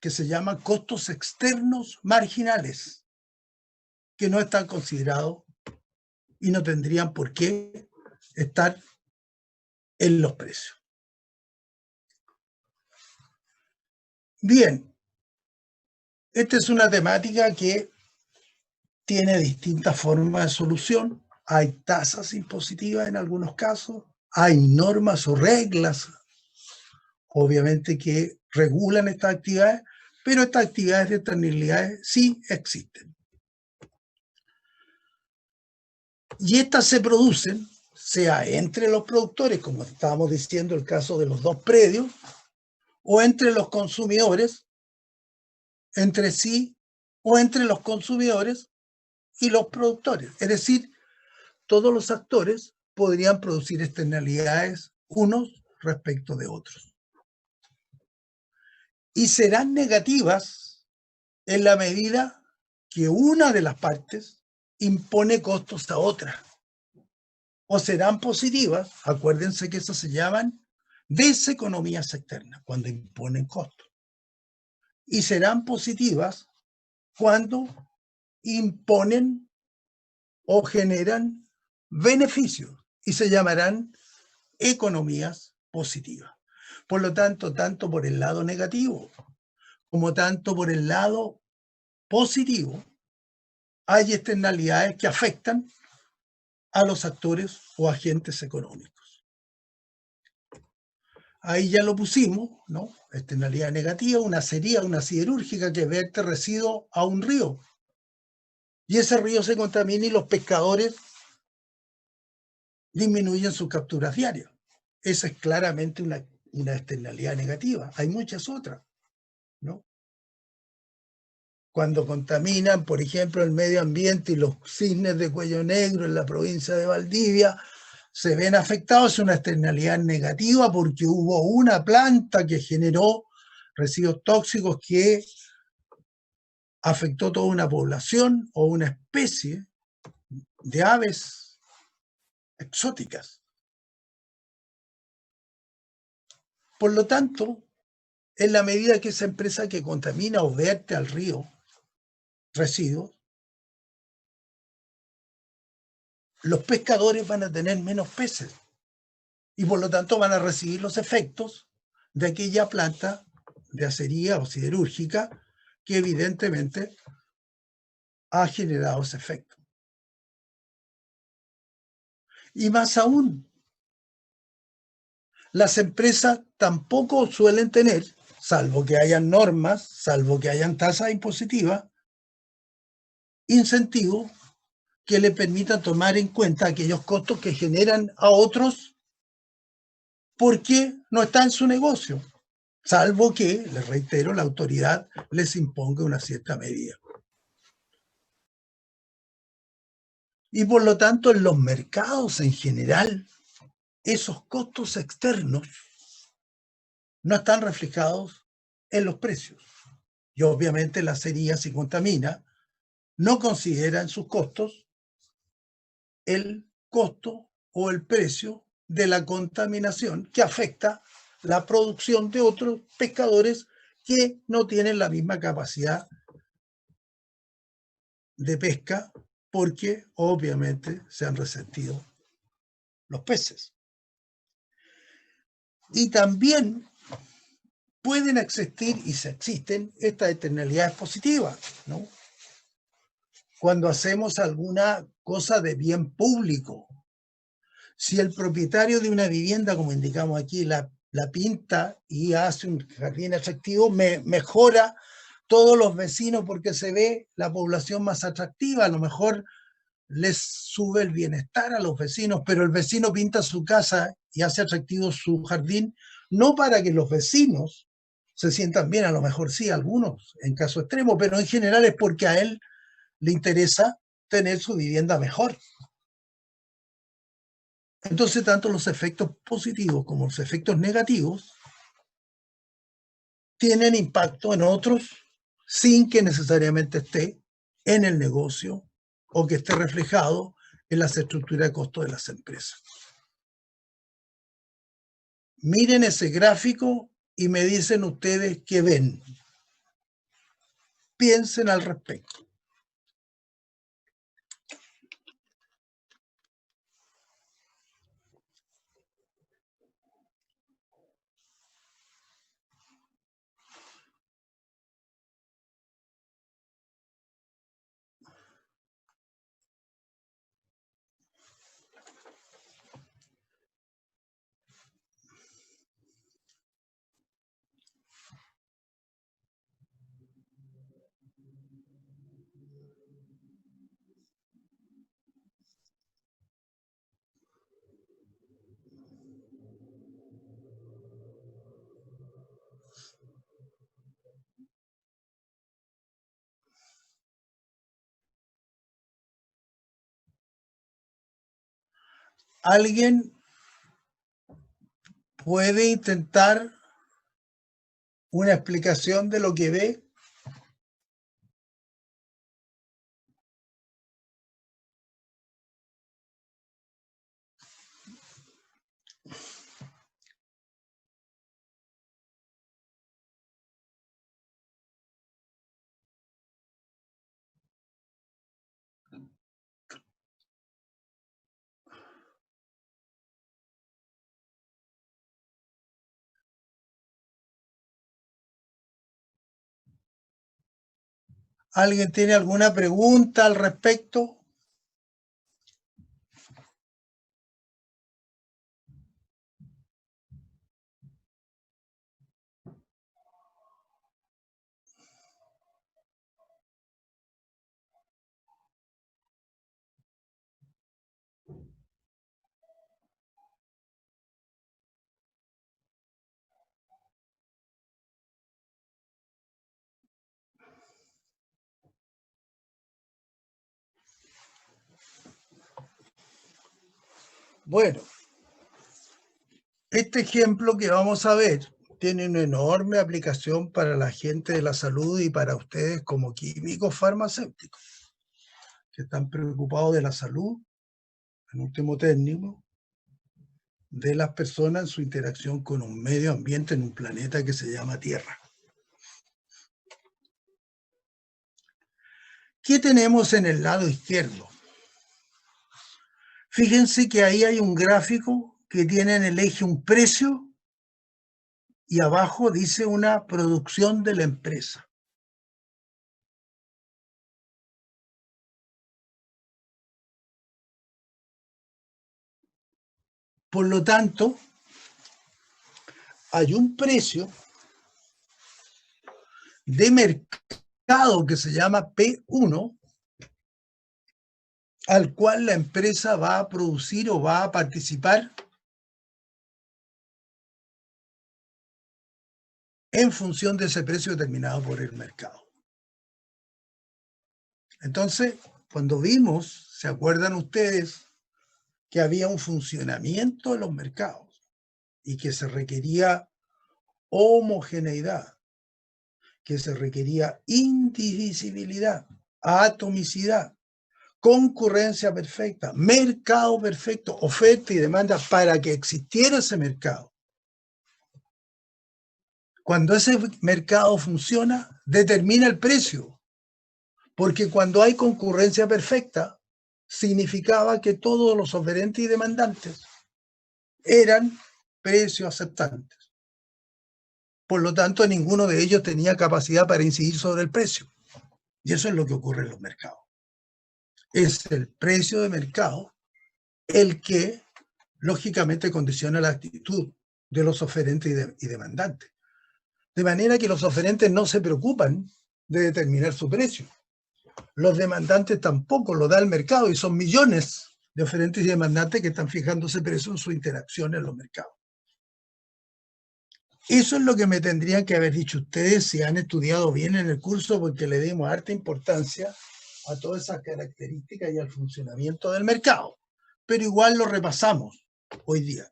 que se llaman costos externos marginales, que no están considerados y no tendrían por qué estar en los precios. Bien, esta es una temática que tiene distintas formas de solución. Hay tasas impositivas en algunos casos, hay normas o reglas, obviamente, que regulan estas actividades, pero estas actividades de externalidades sí existen. Y estas se producen, sea entre los productores, como estábamos diciendo el caso de los dos predios, o entre los consumidores, entre sí, o entre los consumidores y los productores. Es decir, todos los actores podrían producir externalidades unos respecto de otros. Y serán negativas en la medida que una de las partes impone costos a otra. O serán positivas, acuérdense que eso se llaman deseconomías externas, cuando imponen costos. Y serán positivas cuando imponen o generan beneficios y se llamarán economías positivas. Por lo tanto, tanto por el lado negativo como tanto por el lado positivo, hay externalidades que afectan a los actores o agentes económicos. Ahí ya lo pusimos, ¿no? Externalidad negativa, una sería una siderúrgica que vierte residuos a un río. Y ese río se contamina y los pescadores disminuyen sus capturas diarias. Esa es claramente una externalidad negativa. Hay muchas otras, ¿no? Cuando contaminan, por ejemplo, el medio ambiente y los cisnes de cuello negro en la provincia de Valdivia se ven afectados, es una externalidad negativa porque hubo una planta que generó residuos tóxicos que afectó toda una población o una especie de aves exóticas. Por lo tanto, en la medida que esa empresa que contamina o vierte al río residuos, los pescadores van a tener menos peces y por lo tanto van a recibir los efectos de aquella planta de acería o siderúrgica que evidentemente ha generado ese efecto. Y más aún, las empresas tampoco suelen tener, salvo que hayan normas, salvo que hayan tasas impositivas, incentivos que le permitan tomar en cuenta aquellos costos que generan a otros porque no está en su negocio, salvo que, les reitero, la autoridad les imponga una cierta medida. Y por lo tanto, en los mercados en general, esos costos externos no están reflejados en los precios. Y obviamente la acería, si contamina, no considera en sus costos el costo o el precio de la contaminación que afecta la producción de otros pescadores que no tienen la misma capacidad de pesca porque obviamente se han resentido los peces. Y también pueden existir, y se existen, estas externalidades positivas, ¿no? Cuando hacemos alguna cosa de bien público. Si el propietario de una vivienda, como indicamos aquí, la pinta y hace un jardín atractivo, mejora todos los vecinos porque se ve la población más atractiva, a lo mejor les sube el bienestar a los vecinos, pero el vecino pinta su casa y hace atractivo su jardín, no para que los vecinos se sientan bien, a lo mejor sí, algunos en caso extremo, pero en general es porque a él le interesa tener su vivienda mejor. Entonces, tanto los efectos positivos como los efectos negativos tienen impacto en otros sin que necesariamente esté en el negocio o que esté reflejado en las estructuras de costo de las empresas. Miren ese gráfico y me dicen ustedes qué ven. Piensen al respecto. ¿Alguien puede intentar una explicación de lo que ve? ¿Alguien tiene alguna pregunta al respecto? Bueno, este ejemplo que vamos a ver tiene una enorme aplicación para la gente de la salud y para ustedes como químicos farmacéuticos, que están preocupados de la salud, en último término, de las personas en su interacción con un medio ambiente en un planeta que se llama Tierra. ¿Qué tenemos en el lado izquierdo? Fíjense que ahí hay un gráfico que tiene en el eje un precio y abajo dice una producción de la empresa. Por lo tanto, hay un precio de mercado que se llama P1, al cual la empresa va a producir o va a participar en función de ese precio determinado por el mercado. Entonces, cuando vimos, ¿se acuerdan ustedes que había un funcionamiento de los mercados y que se requería homogeneidad, que se requería indivisibilidad, atomicidad, concurrencia perfecta, mercado perfecto, oferta y demanda para que existiera ese mercado? Cuando ese mercado funciona, determina el precio, porque cuando hay concurrencia perfecta, significaba que todos los oferentes y demandantes eran precios aceptantes. Por lo tanto, ninguno de ellos tenía capacidad para incidir sobre el precio. Y eso es lo que ocurre en los mercados. Es el precio de mercado el que, lógicamente, condiciona la actitud de los oferentes y demandantes. De manera que los oferentes no se preocupan de determinar su precio. Los demandantes tampoco, lo da el mercado, y son millones de oferentes y demandantes que están fijando ese precio en su interacción en los mercados. Eso es lo que me tendrían que haber dicho ustedes si han estudiado bien en el curso, porque le dimos harta importancia a todas esas características y al funcionamiento del mercado. Pero igual lo repasamos hoy día.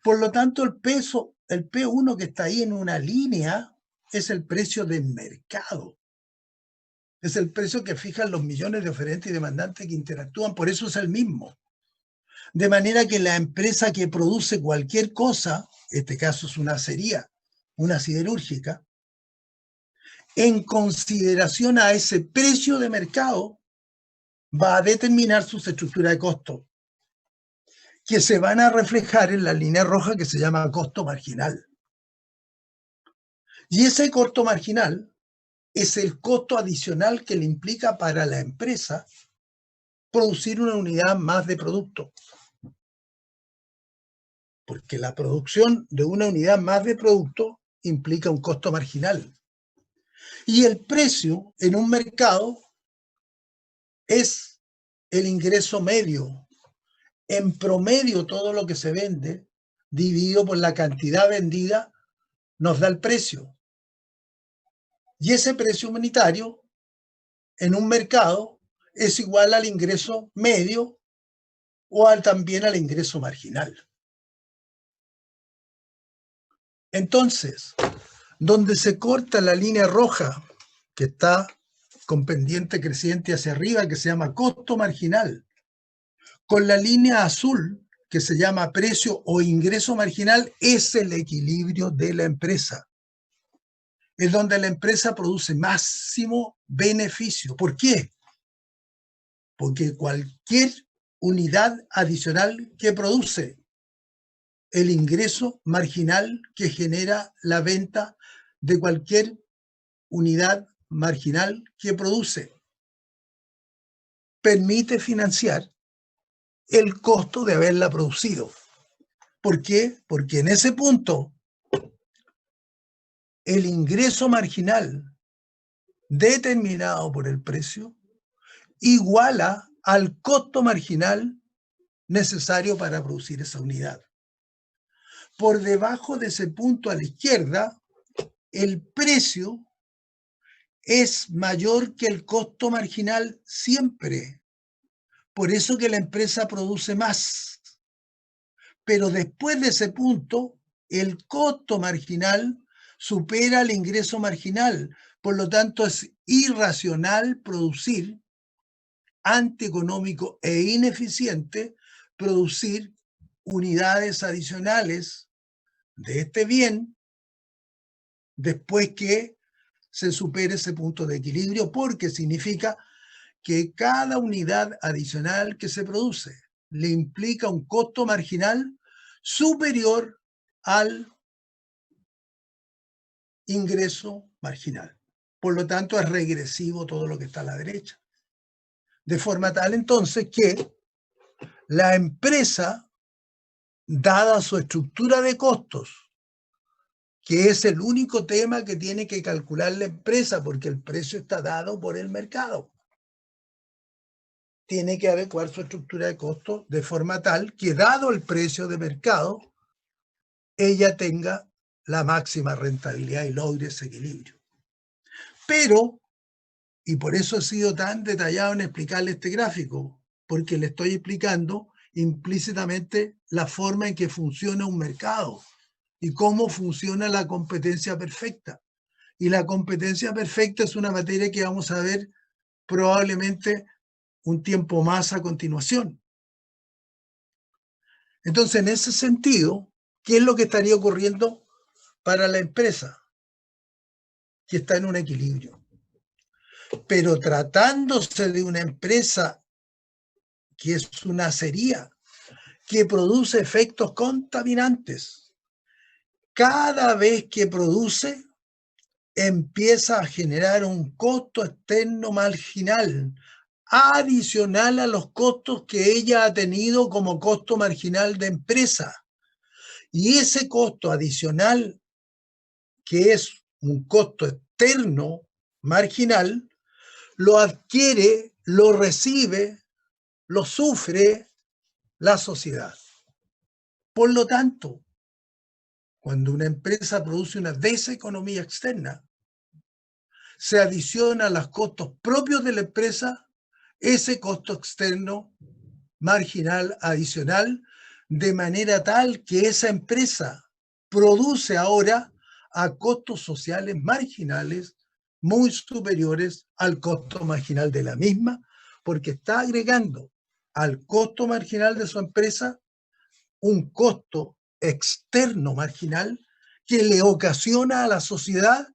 Por lo tanto, el P1 que está ahí en una línea es el precio del mercado. Es el precio que fijan los millones de oferentes y demandantes que interactúan, por eso es el mismo. De manera que la empresa que produce cualquier cosa, en este caso es una acería, una siderúrgica, en consideración a ese precio de mercado, va a determinar sus estructuras de costo, que se van a reflejar en la línea roja que se llama costo marginal. Y ese costo marginal es el costo adicional que le implica para la empresa producir una unidad más de producto. Porque la producción de una unidad más de producto implica un costo marginal. Y el precio en un mercado es el ingreso medio. En promedio, todo lo que se vende, dividido por la cantidad vendida, nos da el precio. Y ese precio unitario en un mercado es igual al ingreso medio o también al ingreso marginal. Entonces, donde se corta la línea roja, que está con pendiente creciente hacia arriba, que se llama costo marginal, con la línea azul, que se llama precio o ingreso marginal, es el equilibrio de la empresa. Es donde la empresa produce máximo beneficio. ¿Por qué? Porque cualquier unidad adicional que produce el ingreso marginal que genera la venta de cualquier unidad marginal que produce permite financiar el costo de haberla producido. ¿Por qué? Porque en ese punto el ingreso marginal determinado por el precio iguala al costo marginal necesario para producir esa unidad. Por debajo de ese punto a la izquierda, el precio es mayor que el costo marginal siempre. Por eso que la empresa produce más. Pero después de ese punto, el costo marginal supera el ingreso marginal. Por lo tanto, es irracional producir, antieconómico e ineficiente, producir unidades adicionales de este bien después que se supere ese punto de equilibrio, porque significa que cada unidad adicional que se produce le implica un costo marginal superior al ingreso marginal. Por lo tanto, es regresivo todo lo que está a la derecha. De forma tal, entonces, que la empresa, dada su estructura de costos, que es el único tema que tiene que calcular la empresa, porque el precio está dado por el mercado, tiene que adecuar su estructura de costos de forma tal que, dado el precio de mercado, ella tenga la máxima rentabilidad y logre ese equilibrio. Pero, y por eso he sido tan detallado en explicarle este gráfico, porque le estoy explicando implícitamente la forma en que funciona un mercado y cómo funciona la competencia perfecta. Y la competencia perfecta es una materia que vamos a ver probablemente un tiempo más a continuación. Entonces, en ese sentido, ¿qué es lo que estaría ocurriendo para la empresa? Que está en un equilibrio. Pero tratándose de una empresa que es una acería, que produce efectos contaminantes, cada vez que produce, empieza a generar un costo externo marginal, adicional a los costos que ella ha tenido como costo marginal de empresa. Y ese costo adicional, que es un costo externo marginal, lo adquiere, lo recibe, lo sufre la sociedad. Por lo tanto, cuando una empresa produce una deseconomía externa, se adiciona a los costos propios de la empresa ese costo externo marginal adicional, de manera tal que esa empresa produce ahora a costos sociales marginales muy superiores al costo marginal de la misma, porque está agregando al costo marginal de su empresa un costo externo marginal que le ocasiona a la sociedad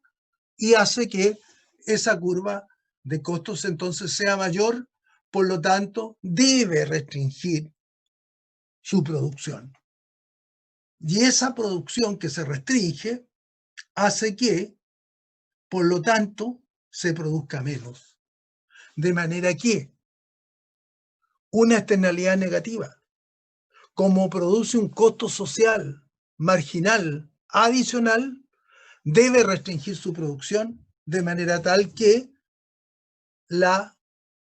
y hace que esa curva de costos entonces sea mayor, por lo tanto debe restringir su producción. Y esa producción que se restringe hace que, por lo tanto, se produzca menos. De manera que una externalidad negativa, como produce un costo social marginal adicional, debe restringir su producción de manera tal que la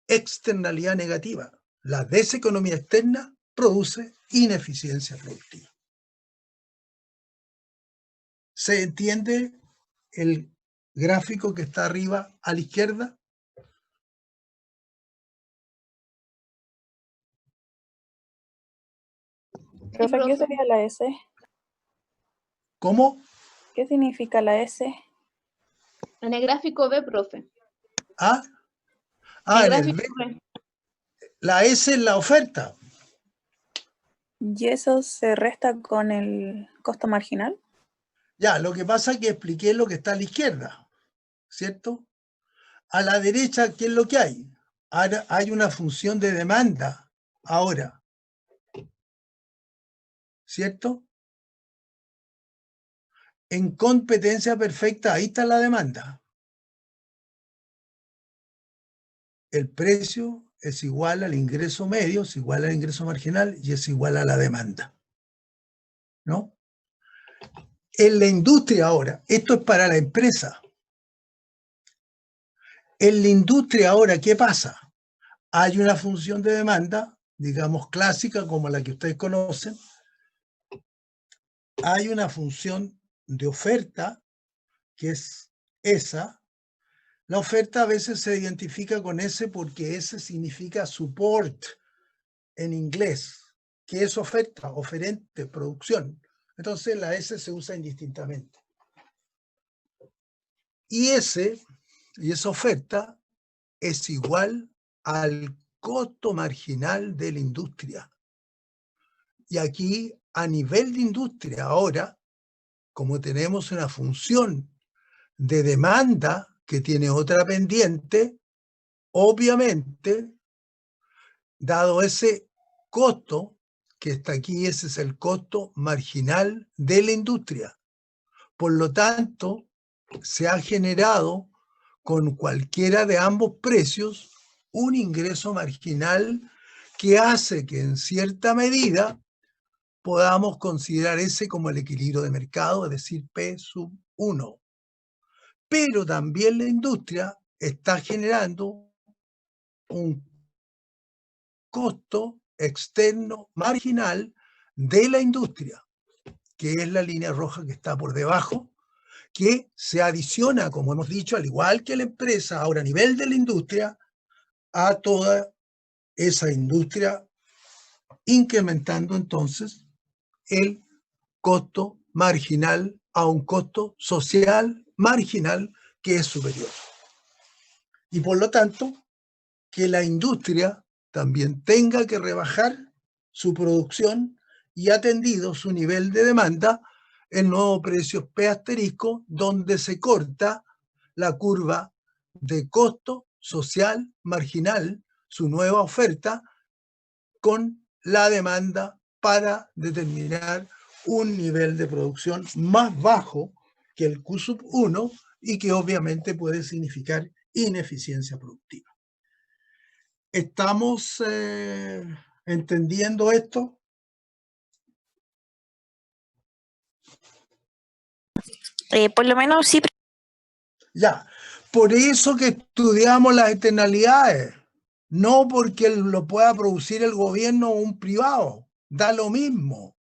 externalidad negativa, la deseconomía externa, produce ineficiencia productiva. ¿Se entiende el gráfico que está arriba a la izquierda? Profe, ¿qué profe. sería la S? ¿Cómo? ¿Qué significa la S? En el gráfico B, profe. ¿Ah? En En el el gráfico B. la S es la oferta. ¿Y eso se resta con el costo marginal? Ya, lo que pasa es que expliqué lo que está a la izquierda, ¿cierto? A la derecha, ¿qué es lo que hay? Ahora hay una función de demanda, ahora, ¿cierto? En competencia perfecta, ahí está la demanda. El precio es igual al ingreso medio, es igual al ingreso marginal y es igual a la demanda, ¿no? En la industria ahora, esto es para la empresa. En la industria ahora, ¿qué pasa? Hay una función de demanda, digamos clásica, como la que ustedes conocen. Hay una función de oferta, que es esa. La oferta a veces se identifica con ese porque ese significa support en inglés. ¿Qué es oferta? Oferente, producción. Entonces la S se usa indistintamente. Y esa oferta es igual al costo marginal de la industria. Y aquí, a nivel de industria, ahora, como tenemos una función de demanda que tiene otra pendiente, obviamente, dado ese costo que está aquí, ese es el costo marginal de la industria. Por lo tanto, se ha generado con cualquiera de ambos precios un ingreso marginal que hace que en cierta medida podamos considerar ese como el equilibrio de mercado, es decir, P sub 1. Pero también la industria está generando un costo externo marginal de la industria, que es la línea roja que está por debajo, que se adiciona, como hemos dicho, al igual que la empresa, ahora a nivel de la industria, a toda esa industria, incrementando entonces el costo marginal a un costo social marginal que es superior. Y por lo tanto, que la industria también tenga que rebajar su producción y atendido su nivel de demanda, el nuevo precio P asterisco, donde se corta la curva de costo social marginal, su nueva oferta, con la demanda para determinar un nivel de producción más bajo que el Q sub 1 y que obviamente puede significar ineficiencia productiva. ¿Estamos entendiendo esto? Por lo menos sí. Ya. Por eso que estudiamos las externalidades, no porque lo pueda producir el gobierno o un privado, da lo mismo.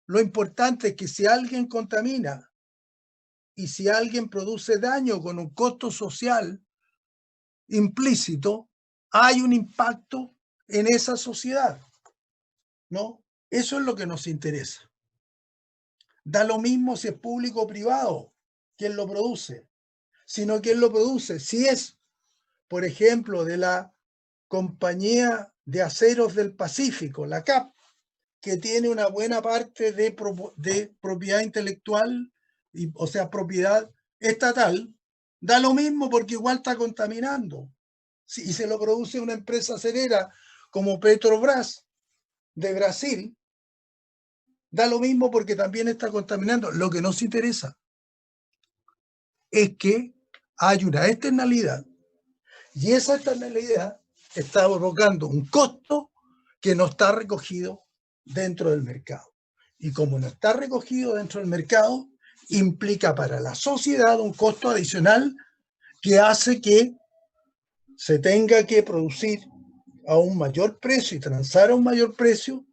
Lo importante es que si alguien contamina y si alguien produce daño con un costo social implícito, hay un impacto en esa sociedad, ¿no? Eso es lo que nos interesa. Da lo mismo si es público o privado quien lo produce, sino quien lo produce. Si es, por ejemplo, de la Compañía de Aceros del Pacífico, la CAP, que tiene una buena parte de propiedad intelectual, o sea, propiedad estatal, da lo mismo porque igual está contaminando. Y se lo produce una empresa acerera como Petrobras de Brasil, da lo mismo porque también está contaminando. Lo que nos interesa es que hay una externalidad y esa externalidad está provocando un costo que no está recogido dentro del mercado. Y como no está recogido dentro del mercado, implica para la sociedad un costo adicional que hace que se tenga que producir a un mayor precio y transar a un mayor precio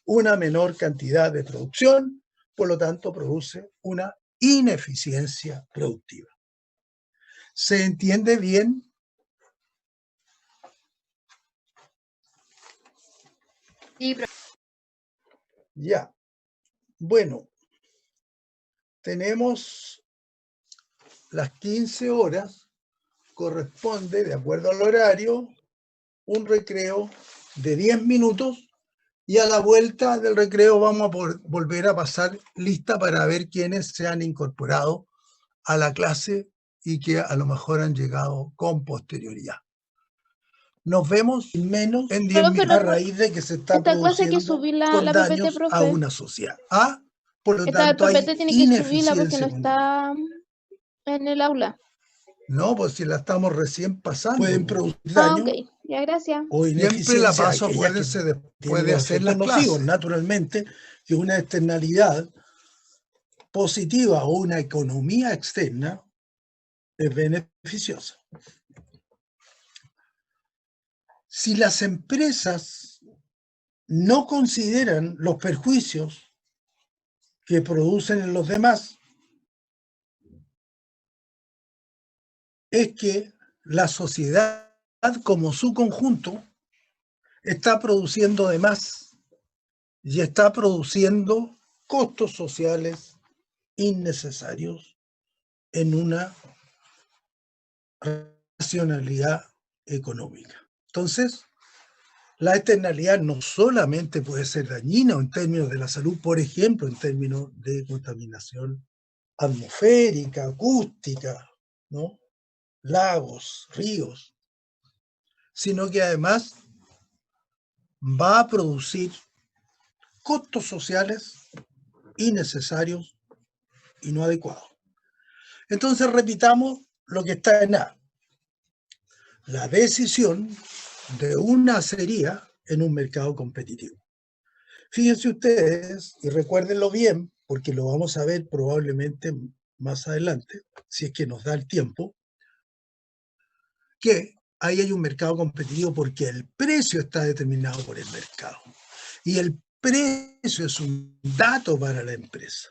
una menor cantidad de producción, por lo tanto produce una ineficiencia productiva. ¿Se entiende bien? Sí, Ya. Bueno, tenemos las 15 horas, corresponde, de acuerdo al horario, un recreo de 10 minutos y a la vuelta del recreo vamos a volver a pasar lista para ver quiénes se han incorporado a la clase y que a lo mejor han llegado con posterioridad. Nos vemos menos en 10 Profe, minutos a raíz de que se está esta clase hay que produciendo subir con la PPT, daños a profe. una sociedad. Por lo Esta tanto, hay PPT tiene que subirla porque ineficiencia no está en el aula. No, pues si la estamos recién pasando. Pueden producir Ah, daño ok. Ya, gracias. o siempre la paso, acuérdense, después de hacer las clases. Naturalmente, que una externalidad positiva o una economía externa es beneficiosa. Si las empresas no consideran los perjuicios que producen en los demás, es que la sociedad como su conjunto está produciendo de más y está produciendo costos sociales innecesarios en una racionalidad económica. Entonces, la externalidad no solamente puede ser dañina en términos de la salud, por ejemplo, en términos de contaminación atmosférica, acústica, ¿no? Lagos, ríos, sino que además va a producir costos sociales innecesarios y no adecuados. Entonces repitamos lo que está en A. La decisión de una sería en un mercado competitivo. Fíjense ustedes, y recuérdenlo bien, porque lo vamos a ver probablemente más adelante, si es que nos da el tiempo, que ahí hay un mercado competitivo porque el precio está determinado por el mercado. Y el precio es un dato para la empresa.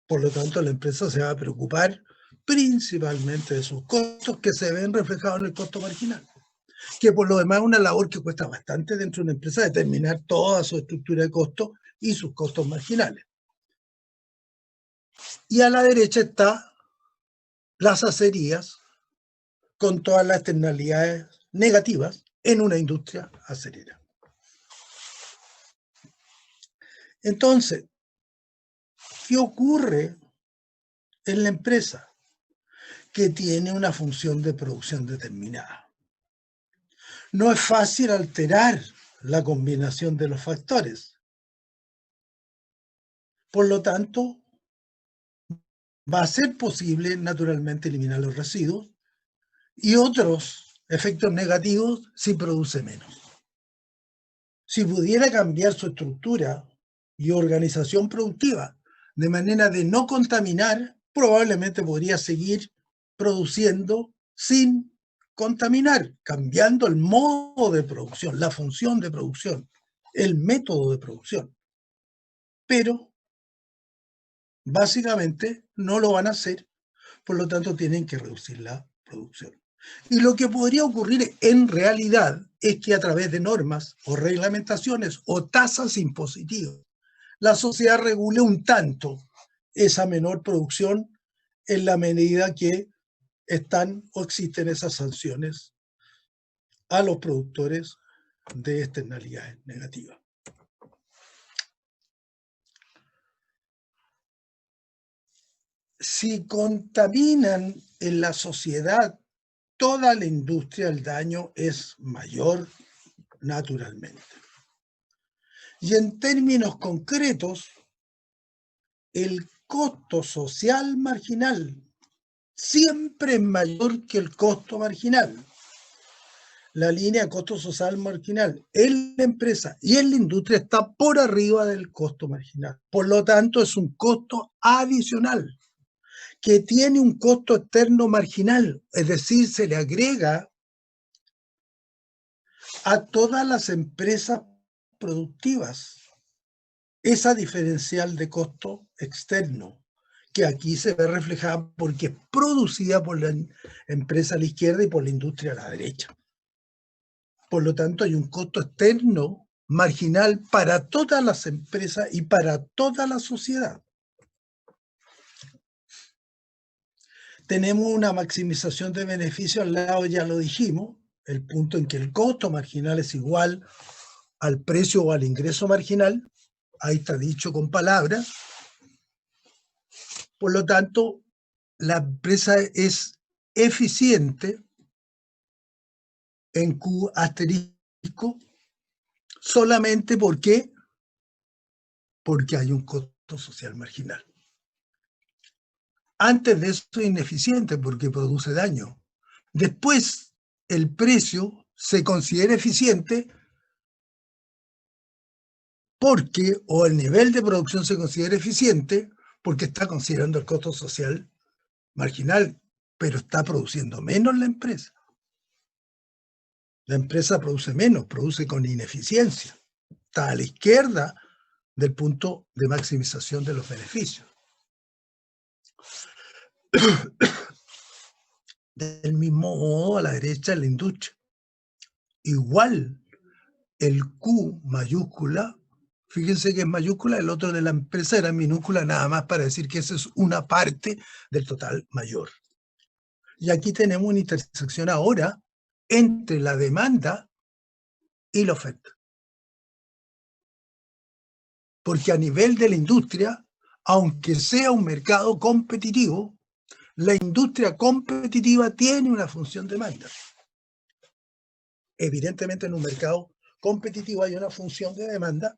Por lo tanto, la empresa se va a preocupar principalmente de sus costos que se ven reflejados en el costo marginal, que por lo demás es una labor que cuesta bastante dentro de una empresa determinar toda su estructura de costos y sus costos marginales. Y a la derecha está las acerías con todas las externalidades negativas en una industria acerera. Entonces, ¿qué ocurre en la empresa? Que tiene una función de producción determinada. No es fácil alterar la combinación de los factores. Por lo tanto, va a ser posible naturalmente eliminar los residuos y otros efectos negativos si produce menos. Si pudiera cambiar su estructura y organización productiva de manera de no contaminar, probablemente podría seguir produciendo sin contaminar, cambiando el modo de producción, la función de producción, el método de producción. Pero básicamente no lo van a hacer, por lo tanto tienen que reducir la producción. Y lo que podría ocurrir en realidad es que a través de normas o reglamentaciones o tasas impositivas, la sociedad regule un tanto esa menor producción en la medida que están o existen esas sanciones a los productores de externalidades negativas. Si contaminan en la sociedad toda la industria, el daño es mayor naturalmente. Y en términos concretos, el costo social marginal siempre es mayor que el costo marginal. La línea de costo social marginal en la empresa y en la industria está por arriba del costo marginal. Por lo tanto, es un costo adicional que tiene un costo externo marginal, es decir, se le agrega a todas las empresas productivas esa diferencial de costo externo, que aquí se ve reflejada porque es producida por la empresa a la izquierda y por la industria a la derecha. Por lo tanto, hay un costo externo marginal para todas las empresas y para toda la sociedad. Tenemos una maximización de beneficios al lado, ya lo dijimos, el punto en que el costo marginal es igual al precio o al ingreso marginal. Ahí está dicho con palabras. Por lo tanto, la empresa es eficiente en Q asterisco solamente porque hay un costo social marginal. Antes de eso es ineficiente porque produce daño. Después, el precio se considera eficiente porque, o el nivel de producción se considera eficiente porque está considerando el costo social marginal, pero está produciendo menos la empresa. La empresa produce menos, produce con ineficiencia. Está a la izquierda del punto de maximización de los beneficios. Del mismo modo, a la derecha, la industria. Igual, el Q mayúscula, fíjense que es mayúscula, el otro de la empresa era minúscula, nada más para decir que esa es una parte del total mayor. Y aquí tenemos una intersección ahora entre la demanda y la oferta. Porque a nivel de la industria, aunque sea un mercado competitivo, la industria competitiva tiene una función de demanda. Evidentemente en un mercado competitivo hay una función de demanda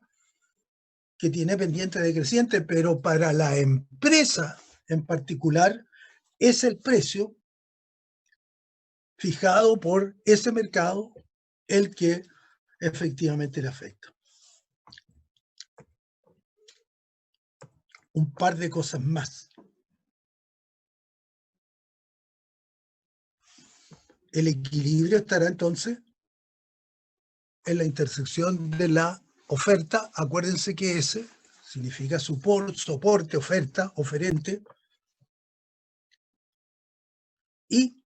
que tiene pendiente decreciente, pero para la empresa en particular es el precio fijado por ese mercado el que efectivamente le afecta. Un par de cosas más. El equilibrio estará entonces en la intersección de la oferta. Acuérdense que S significa soporte, oferta, oferente, y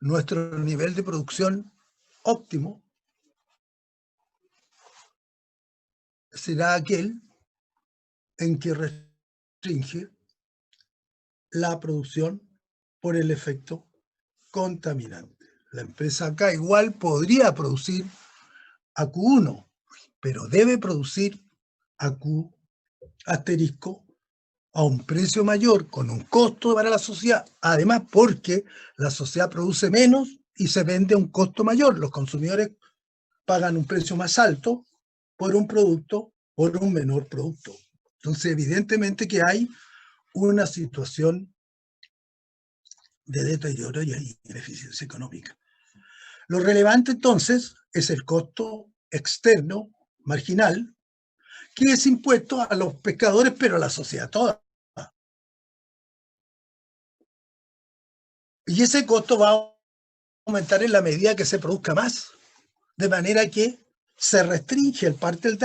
nuestro nivel de producción óptimo será aquel en que restringe la producción por el efecto contaminante. La empresa acá igual podría producir a Q1, pero debe producir a Q asterisco a un precio mayor, con un costo para la sociedad, además porque la sociedad produce menos y se vende a un costo mayor. Los consumidores pagan un precio más alto por un producto, por un menor producto. Entonces, evidentemente que hay una situación de deterioro y ineficiencia económica. Lo relevante entonces es el costo externo marginal, que es impuesto a los pescadores, pero a la sociedad toda. Y ese costo va a aumentar en la medida que se produzca más, de manera que se restringe el parte del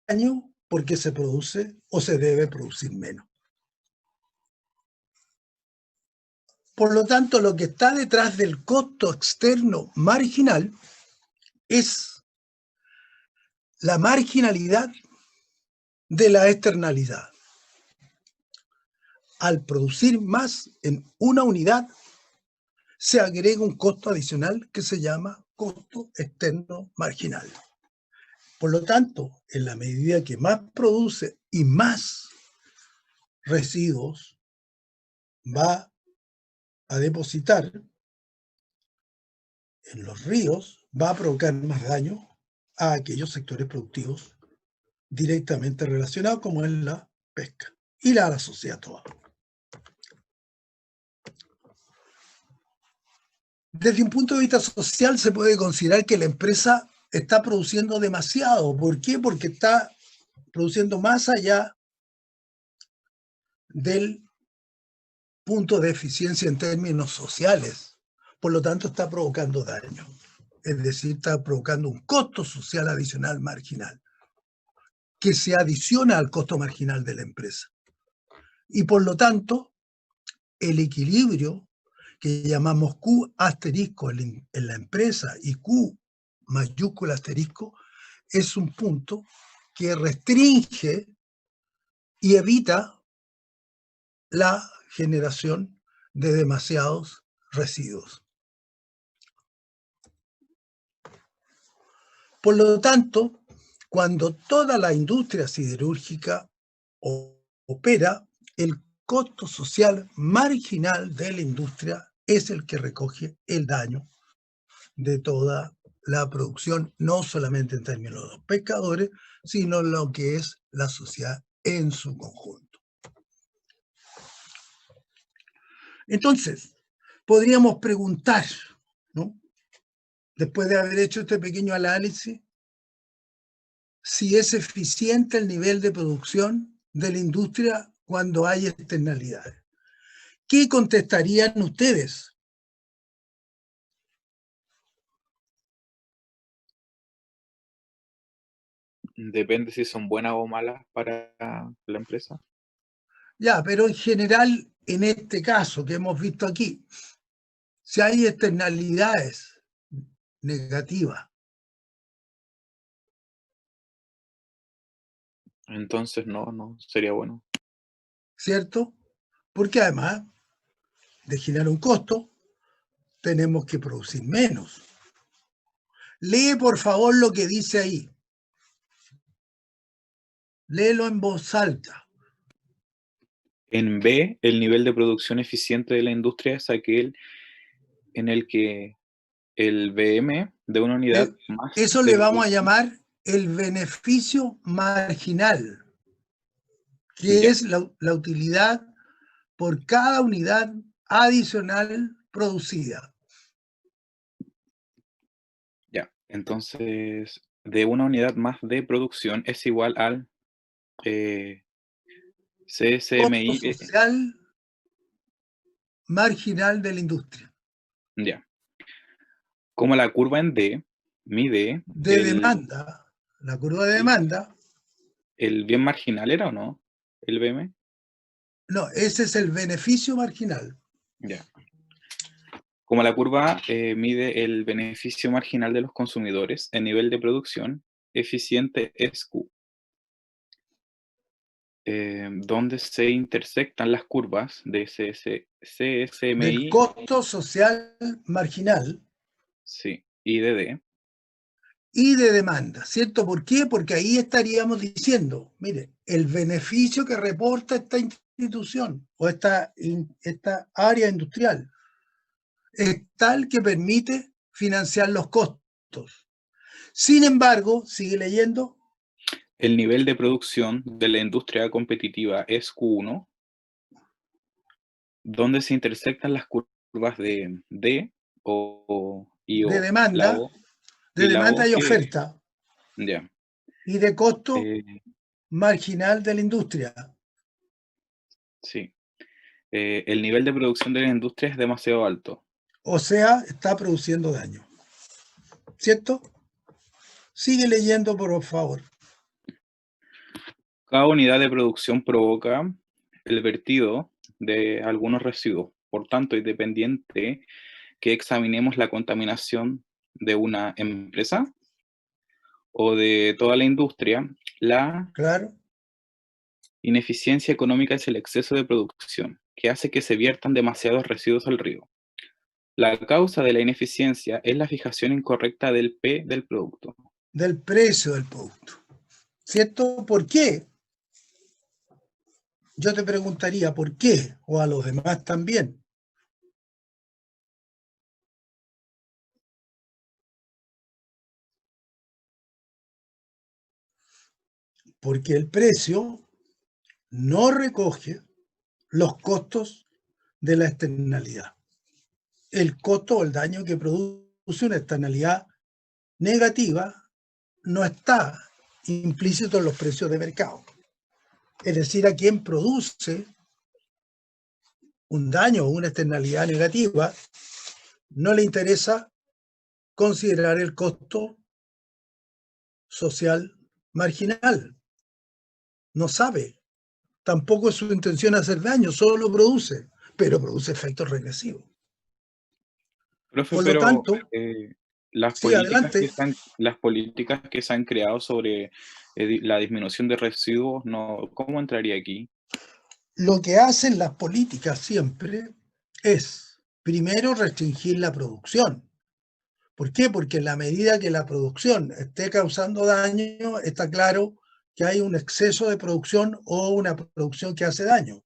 daño porque se produce o se debe producir menos. Por lo tanto, lo que está detrás del costo externo marginal es la marginalidad de la externalidad. Al producir más en una unidad, se agrega un costo adicional que se llama costo externo marginal. Por lo tanto, en la medida que más produce y más residuos va a depositar en los ríos, va a provocar más daño a aquellos sectores productivos directamente relacionados, como es la pesca, y la sociedad toda. Desde un punto de vista social se puede considerar que la empresa está produciendo demasiado. ¿Por qué? Porque está produciendo más allá del punto de eficiencia en términos sociales. Por lo tanto, está provocando daño. Es decir, está provocando un costo social adicional marginal, que se adiciona al costo marginal de la empresa. Y por lo tanto, el equilibrio que llamamos Q asterisco en la empresa y Q mayúscula asterisco es un punto que restringe y evita la generación de demasiados residuos. Por lo tanto, cuando toda la industria siderúrgica opera, el costo social marginal de la industria es el que recoge el daño de toda la producción, no solamente en términos de los pescadores, sino lo que es la sociedad en su conjunto. Entonces, podríamos preguntar, ¿no?, después de haber hecho este pequeño análisis, si es eficiente el nivel de producción de la industria cuando hay externalidades. ¿Qué contestarían ustedes? Depende si son buenas o malas para la empresa. Ya, pero en general, en este caso que hemos visto aquí, si hay externalidades negativas, Entonces no sería bueno. ¿cierto? Porque además de generar un costo, tenemos que producir menos. Lee por favor lo que dice ahí. Léelo en voz alta. En B, el nivel de producción eficiente de la industria es aquel en el que el BM de una unidad más Eso de le vamos a producción- llamar el beneficio marginal, que Ya. es la utilidad por cada unidad adicional producida. Ya, entonces, de una unidad más de producción es igual al CSMI. Costo social marginal de la industria. Ya. Como la curva en D mide De demanda, la curva de demanda, el bien marginal, ¿era o no? El BM. no, ese es el beneficio marginal. Ya. Como la curva mide el beneficio marginal de los consumidores, el nivel de producción eficiente es Q. Donde se intersectan las curvas de CSMI Del costo social marginal sí, y de D. y de demanda, ¿cierto? ¿Por qué? Porque ahí estaríamos diciendo, mire, el beneficio que reporta esta institución o esta área industrial es tal que permite financiar los costos. Sin embargo, sigue leyendo. El nivel de producción de la industria competitiva es Q1, donde se intersectan las curvas de D y De O, demanda, la O, de y la demanda O y que, oferta, ya, y de costo eh, marginal de la industria. sí. El nivel de producción de la industria es demasiado alto. O sea, está produciendo daño. ¿Cierto? Sigue leyendo, por favor. Cada unidad de producción provoca el vertido de algunos residuos. Por tanto, es dependiente que examinemos la contaminación de una empresa o de toda la industria. La Claro. ineficiencia económica es el exceso de producción, que hace que se viertan demasiados residuos al río. La causa de la ineficiencia es la fijación incorrecta del P del producto. Del precio del producto. ¿Cierto? ¿Por qué? Yo te preguntaría, ¿por qué? O a los demás también. Porque el precio no recoge los costos de la externalidad. El costo o el daño que produce una externalidad negativa no está implícito en los precios de mercado. Es decir, a quien produce un daño o una externalidad negativa, no le interesa considerar el costo social marginal. No sabe. Tampoco es su intención hacer daño, solo lo produce, pero produce efectos regresivos. Profe, Por lo pero tanto, las Sí, políticas que adelante. las políticas que se han creado sobre la disminución de residuos, no, ¿cómo entraría aquí? Lo que hacen las políticas siempre es, primero, restringir la producción. ¿Por qué? Porque en la medida que la producción esté causando daño, está claro que hay un exceso de producción o una producción que hace daño.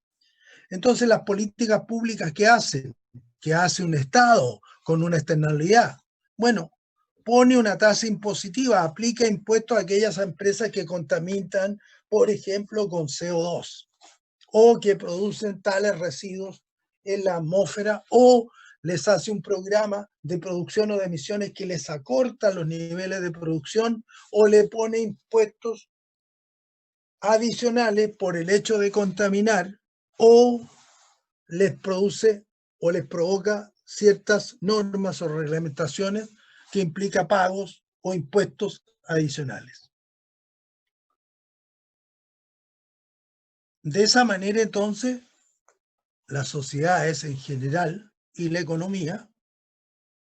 Entonces, las políticas públicas que hacen, que hace un Estado con una externalidad, bueno, pone una tasa impositiva, aplica impuestos a aquellas empresas que contaminan, por ejemplo, con CO2 o que producen tales residuos en la atmósfera, o les hace un programa de producción o de emisiones que les acorta los niveles de producción, o le pone impuestos adicionales por el hecho de contaminar, o les produce o les provoca ciertas normas o reglamentaciones que implica pagos o impuestos adicionales. De esa manera, entonces, las sociedades en general y la economía,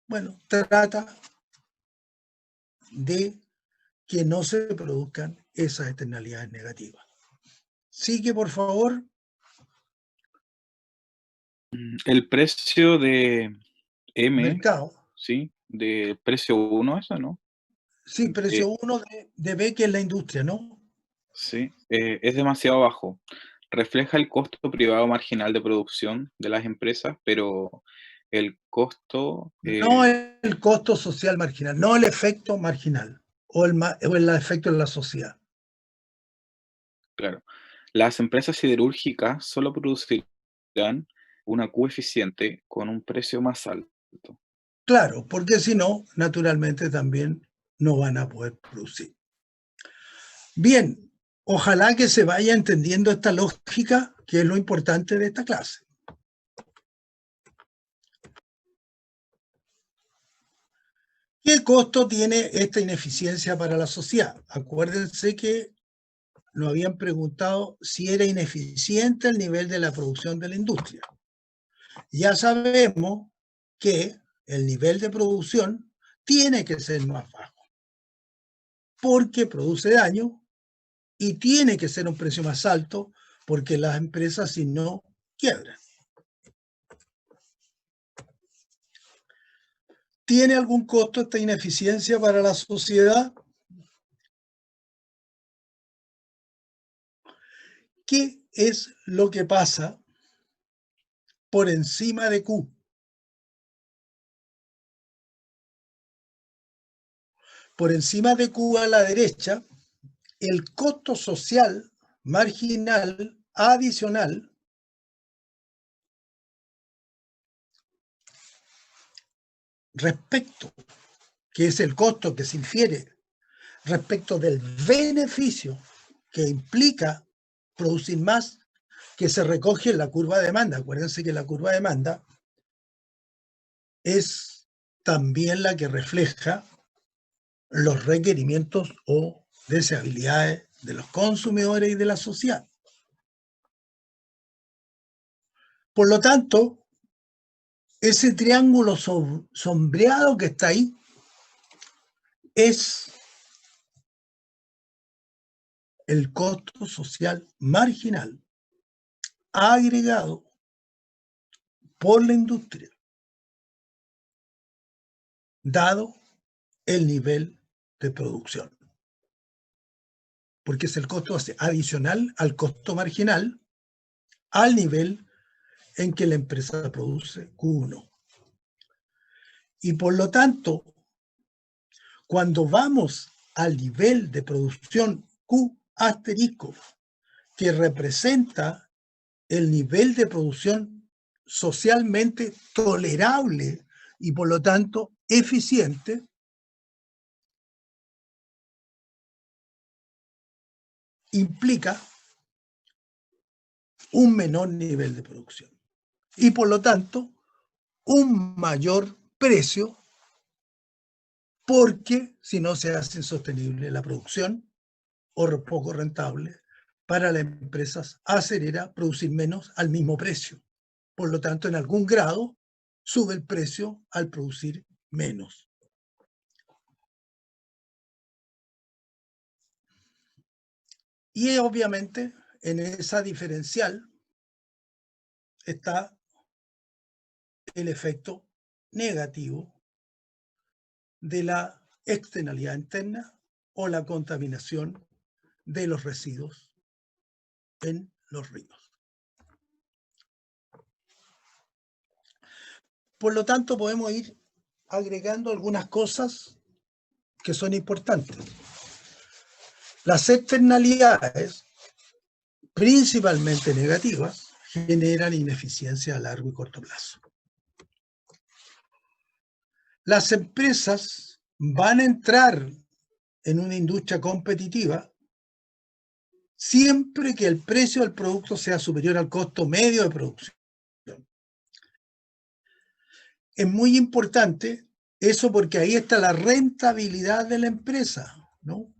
bueno, trata de que no se produzcan esas externalidades negativas. Sigue, por favor. El precio de M, Mercado. ¿sí? De precio 1, eso, ¿no? Sí, precio 1 de B, que es la industria, ¿no? Sí, es demasiado bajo. Refleja el costo privado marginal de producción de las empresas, pero el costo, No el costo social marginal, no el efecto marginal o el efecto en la sociedad. claro, las empresas siderúrgicas solo producirán una Q eficiente con un precio más alto. Claro, porque si no, naturalmente también no van a poder producir. Bien, ojalá que se vaya entendiendo esta lógica, que es lo importante de esta clase. ¿Qué costo tiene esta ineficiencia para la sociedad? Acuérdense que nos habían preguntado si era ineficiente el nivel de la producción de la industria. Ya sabemos que el nivel de producción tiene que ser más bajo, porque produce daño, y tiene que ser un precio más alto, porque las empresas, si no, quiebran. ¿Tiene algún costo esta ineficiencia para la sociedad? ¿Qué es lo que pasa por encima de Q? Por encima de Q a la derecha, el costo social marginal adicional respecto, que es el costo que se infiere respecto del beneficio que implica producir más, que se recoge en la curva de demanda. Acuérdense que la curva de demanda es también la que refleja los requerimientos o deseabilidades de los consumidores y de la sociedad. Por lo tanto, ese triángulo sombreado que está ahí es el costo social marginal agregado por la industria, dado el nivel de producción. Porque es el costo adicional al costo marginal al nivel en que la empresa produce Q1. Y por lo tanto, cuando vamos al nivel de producción Q asterisco, que representa el nivel de producción socialmente tolerable y por lo tanto eficiente, implica un menor nivel de producción y por lo tanto un mayor precio, porque si no se hace insostenible la producción o poco rentable para las empresas acelera producir menos al mismo precio. Por lo tanto, en algún grado sube el precio al producir menos. Y obviamente en esa diferencial está el efecto negativo de la externalidad interna o la contaminación de los residuos en los ríos. Por lo tanto, podemos ir agregando algunas cosas que son importantes. Las externalidades, principalmente negativas, generan ineficiencia a largo y corto plazo. Las empresas van a entrar en una industria competitiva siempre que el precio del producto sea superior al costo medio de producción. Es muy importante eso porque ahí está la rentabilidad de la empresa, ¿no?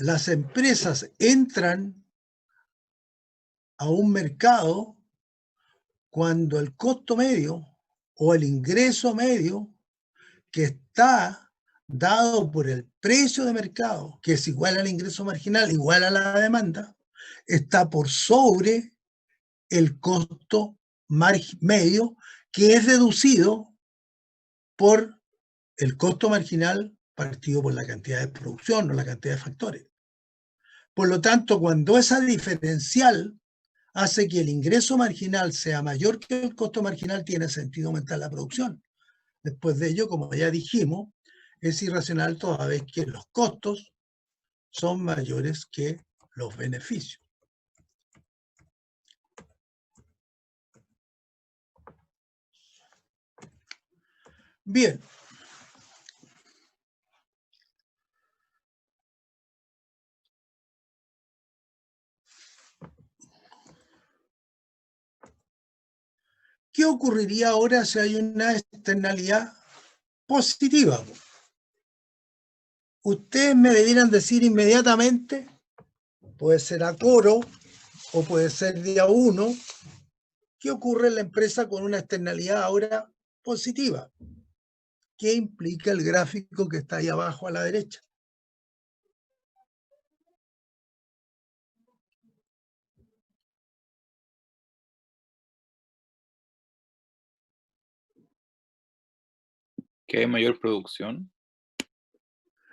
Las empresas entran a un mercado cuando el costo medio o el ingreso medio que está dado por el precio de mercado, que es igual al ingreso marginal, igual a la demanda, está por sobre el costo medio, que es deducido por el costo marginal partido por la cantidad de producción o la cantidad de factores. Por lo tanto, cuando esa diferencial hace que el ingreso marginal sea mayor que el costo marginal, tiene sentido aumentar la producción. Después de ello, como ya dijimos, es irracional toda vez que los costos son mayores que los beneficios. Bien. ¿Qué ocurriría ahora si hay una externalidad positiva? Ustedes me debieran decir inmediatamente, puede ser a coro o puede ser día 1, ¿qué ocurre en la empresa con una externalidad ahora positiva? ¿Qué implica el gráfico que está ahí abajo a la derecha? Que hay mayor producción.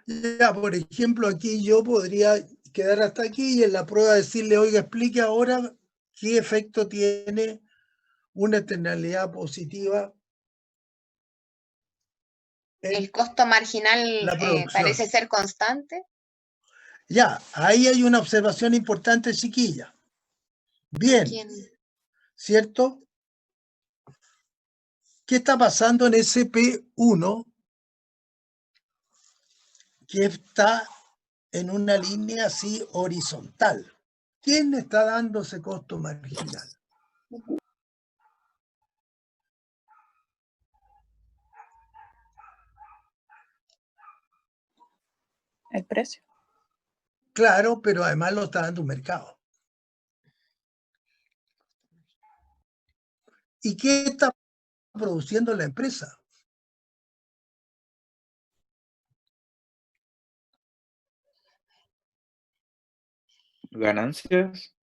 Ya, por ejemplo, aquí yo podría quedar hasta aquí y en la prueba decirle, oiga, explique ahora qué efecto tiene una externalidad positiva. El costo marginal parece ser constante. Ya, ahí hay una observación importante, chiquilla. Bien, ¿cierto? ¿Qué está pasando en SP1? Que está en una línea así horizontal. ¿Quién está dando ese costo marginal? El precio. Claro, pero además lo está dando un mercado. ¿Y qué está produciendo la empresa? ¿Ganancias?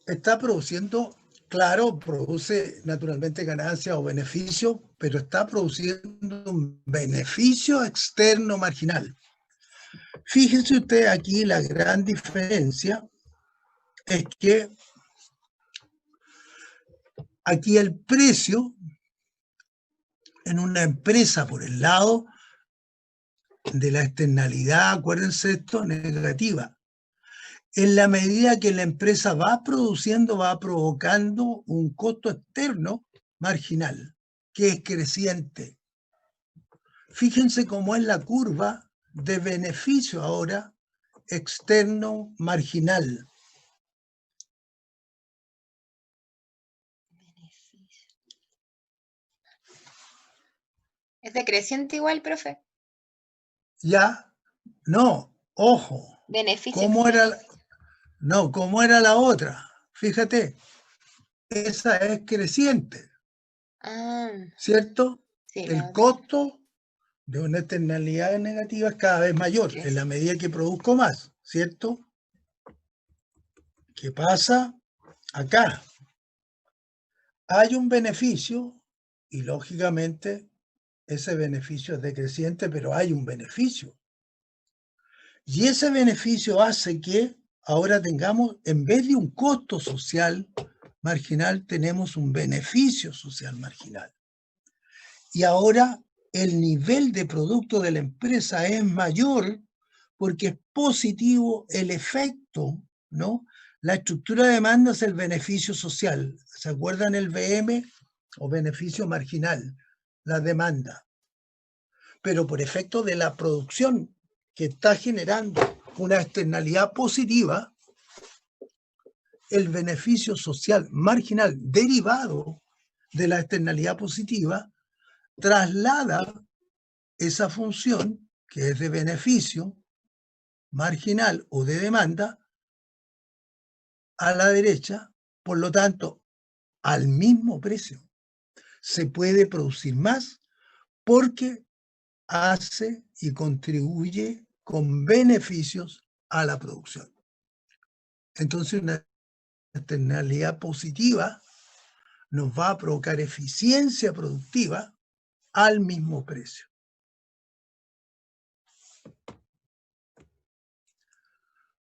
Está produciendo, claro, produce naturalmente ganancias o beneficios, pero está produciendo un beneficio externo marginal. Fíjense usted aquí, la gran diferencia es que aquí el precio en una empresa por el lado de la externalidad, acuérdense esto, negativa. En la medida que la empresa va produciendo, va provocando un costo externo marginal, que es creciente. Fíjense cómo es la curva de beneficio ahora externo marginal. ¿Es decreciente igual, profe? Ya, no, ojo. Beneficio. ¿Cómo era? No, ¿cómo era la otra? Fíjate, esa es creciente. Ah, ¿Cierto? sí, El costo de una externalidad negativa es cada vez mayor en la medida que produzco más, ¿cierto? ¿Qué pasa acá? Hay un beneficio y lógicamente ese beneficio es decreciente, pero hay un beneficio. Y ese beneficio hace que ahora tengamos, en vez de un costo social marginal, tenemos un beneficio social marginal. Y ahora el nivel de producto de la empresa es mayor porque es positivo el efecto, ¿no? La estructura de demanda es el beneficio social. ¿Se acuerdan el BM o beneficio marginal? La demanda. Pero por efecto de la producción que está generando una externalidad positiva, el beneficio social marginal derivado de la externalidad positiva traslada esa función que es de beneficio marginal o de demanda a la derecha, por lo tanto, al mismo precio. Se puede producir más porque hace y contribuye con beneficios a la producción. Entonces, una externalidad positiva nos va a provocar eficiencia productiva al mismo precio.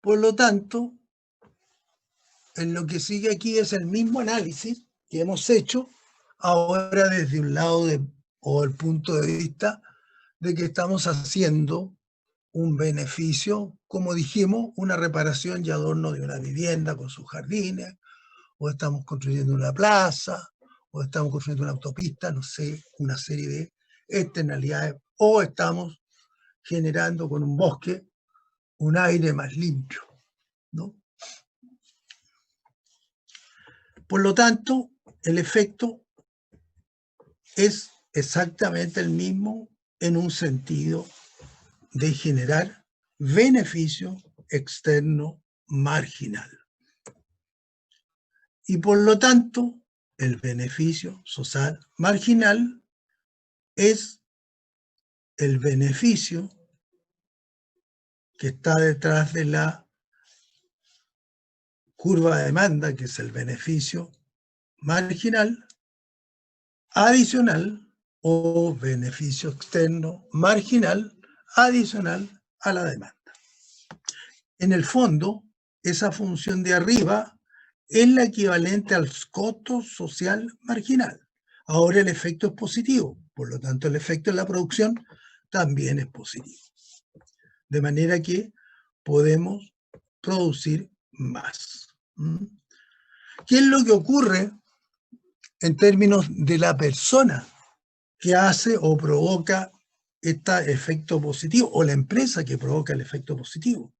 Por lo tanto, en lo que sigue aquí es el mismo análisis que hemos hecho ahora desde un lado o el punto de vista de que estamos haciendo un beneficio, como dijimos, una reparación y adorno de una vivienda con sus jardines, o estamos construyendo una plaza, o estamos construyendo una autopista, no sé, una serie de externalidades, o estamos generando con un bosque un aire más limpio, ¿no? Por lo tanto, el efecto es exactamente el mismo en un sentido de generar beneficio externo marginal. Y por lo tanto, el beneficio social marginal es el beneficio que está detrás de la curva de demanda, que es el beneficio marginal, adicional o beneficio externo marginal adicional a la demanda. En el fondo, esa función de arriba es la equivalente al costo social marginal. Ahora el efecto es positivo, por lo tanto el efecto en la producción también es positivo. De manera que podemos producir más. ¿Qué es lo que ocurre en términos de la persona que hace o provoca este efecto positivo, o la empresa que provoca el efecto positivo?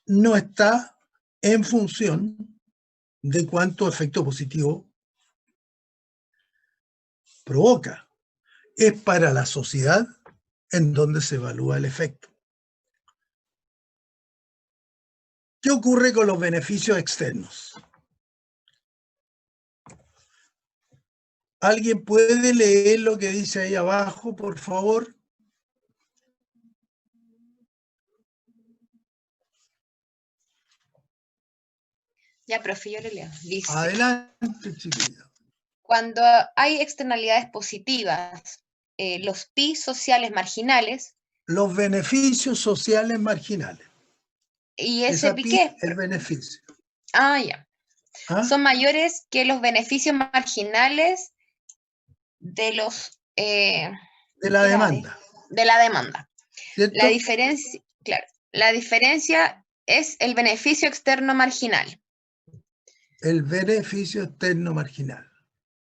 No está en función de cuánto efecto positivo provoca. Es para la sociedad en donde se evalúa el efecto. ¿Qué ocurre con los beneficios externos? ¿Alguien puede leer lo que dice ahí abajo, por favor? Ya, profe, yo le leo. Dice, Adelante, chiquillo. cuando hay externalidades positivas, los pi sociales marginales. Los beneficios sociales marginales. ¿Y ese Esa pi pi qué? es el beneficio. Ah, ya. ¿Ah? Son mayores que los beneficios marginales de los... De la demanda. De la demanda. ¿Cierto? La diferencia, claro, la diferencia es el beneficio externo marginal. El beneficio externo marginal.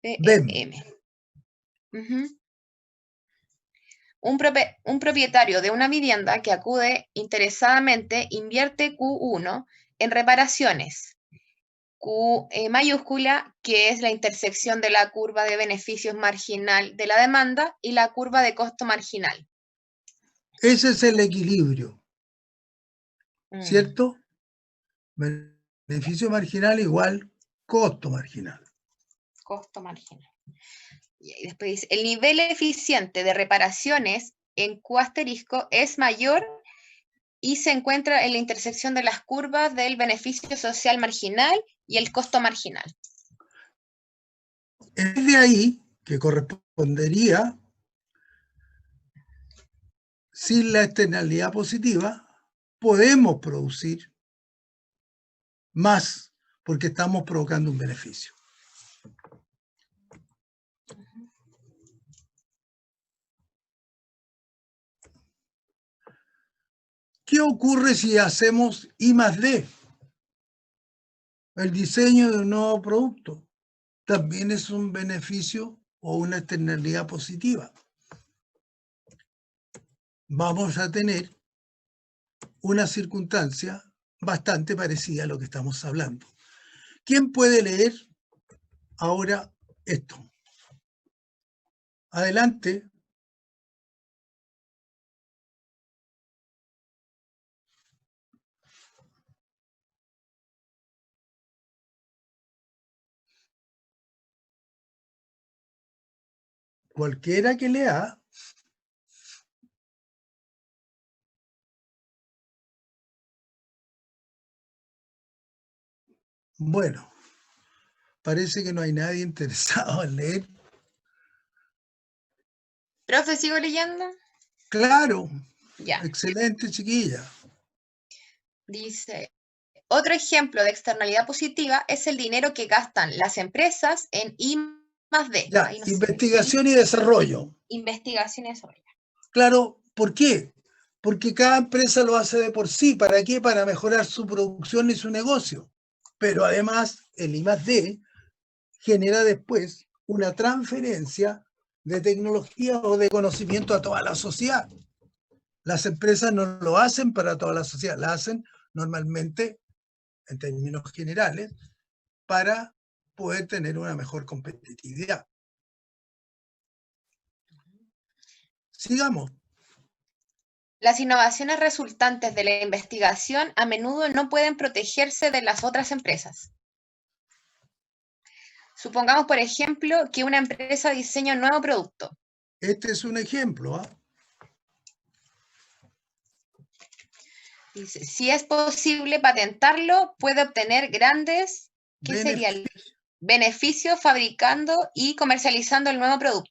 BEM. Un propietario de una vivienda que acude interesadamente invierte Q1 en reparaciones. Q mayúscula, que es la intersección de la curva de beneficios marginal de la demanda y la curva de costo marginal. Ese es el equilibrio. ¿Cierto? Beneficio marginal igual costo marginal. Costo marginal. Y después dice, el nivel eficiente de reparaciones en Q asterisco es mayor y se encuentra en la intersección de las curvas del beneficio social marginal y el costo marginal. Es de ahí que correspondería, sin la externalidad positiva, podemos producir más porque estamos provocando un beneficio. ¿Qué ocurre si hacemos I+D? El diseño de un nuevo producto también es un beneficio o una externalidad positiva. Vamos a tener una circunstancia bastante parecida a lo que estamos hablando. ¿Quién puede leer ahora esto? Adelante. Cualquiera que lea. Bueno, parece que no hay nadie interesado en leer. ¿Profe, sigo leyendo? Claro, Ya. excelente, chiquilla. Dice, otro ejemplo de externalidad positiva es el dinero que gastan las empresas en I+D. Ya, Ahí no sé, investigación y desarrollo. investigación y desarrollo. Claro, ¿por qué? Porque cada empresa lo hace de por sí. ¿Para qué? Para mejorar su producción y su negocio. Pero además, el I+D genera después una transferencia de tecnología o de conocimiento a toda la sociedad. Las empresas no lo hacen para toda la sociedad, lo hacen normalmente, en términos generales, para poder tener una mejor competitividad. Sigamos. Las innovaciones resultantes de la investigación a menudo no pueden protegerse de las otras empresas. Supongamos, por ejemplo, que una empresa diseña un nuevo producto. Este es un ejemplo. ¿Ah? Dice, si es posible patentarlo, puede obtener grandes beneficios fabricando y comercializando el nuevo producto.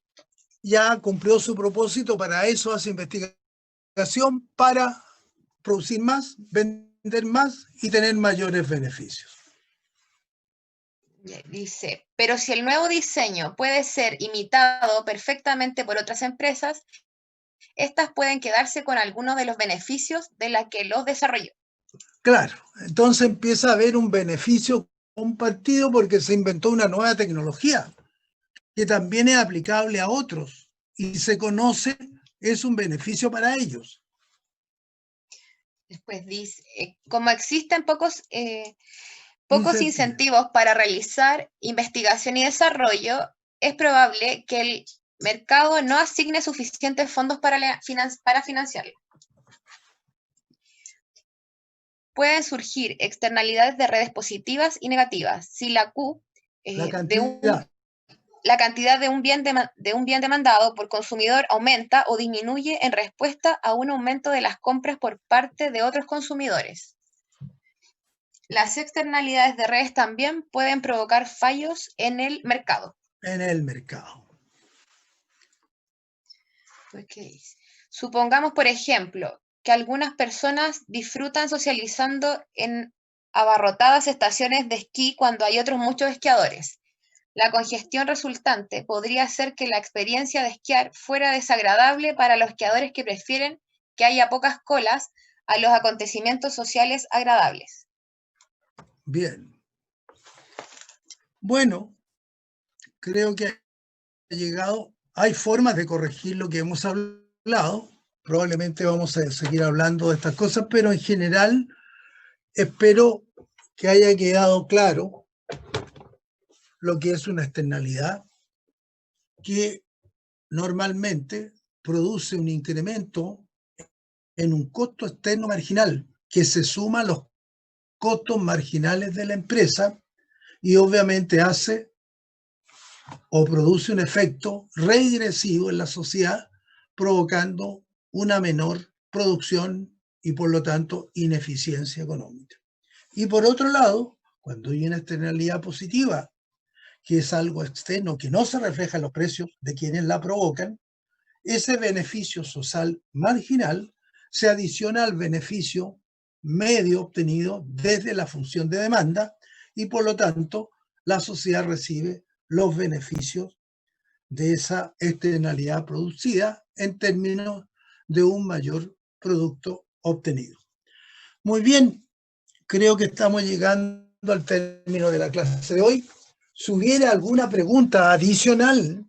Ya cumplió su propósito, para eso hace investigación, para producir más, vender más y tener mayores beneficios. Dice, pero si el nuevo diseño puede ser imitado perfectamente por otras empresas, estas pueden quedarse con algunos de los beneficios de la que los desarrolló. Claro, entonces empieza a haber un beneficio compartido porque se inventó una nueva tecnología que también es aplicable a otros y se conoce, es un beneficio para ellos. Después dice, como existen pocos incentivos para realizar investigación y desarrollo, es probable que el mercado no asigne suficientes fondos para financiarlo. Pueden surgir externalidades de redes positivas y negativas si la Q la cantidad de un bien demandado por consumidor aumenta o disminuye en respuesta a un aumento de las compras por parte de otros consumidores. Las externalidades de redes también pueden provocar fallos en el mercado. En el mercado. Okay. Supongamos, por ejemplo, que algunas personas disfrutan socializando en abarrotadas estaciones de esquí cuando hay otros muchos esquiadores. La congestión resultante podría hacer que la experiencia de esquiar fuera desagradable para los esquiadores que prefieren que haya pocas colas a los acontecimientos sociales agradables. Bien. Bueno, creo que ha llegado. Hay formas de corregir lo que hemos hablado. Probablemente vamos a seguir hablando de estas cosas, pero en general espero que haya quedado claro lo que es una externalidad que normalmente produce un incremento en un costo externo marginal que se suma a los costos marginales de la empresa y obviamente hace o produce un efecto regresivo en la sociedad, provocando una menor producción y por lo tanto ineficiencia económica. Y por otro lado, cuando hay una externalidad positiva, que es algo externo que no se refleja en los precios de quienes la provocan, ese beneficio social marginal se adiciona al beneficio medio obtenido desde la función de demanda y por lo tanto la sociedad recibe los beneficios de esa externalidad producida en términos de un mayor producto obtenido. Muy bien, creo que estamos llegando al término de la clase de hoy. Si hubiera alguna pregunta adicional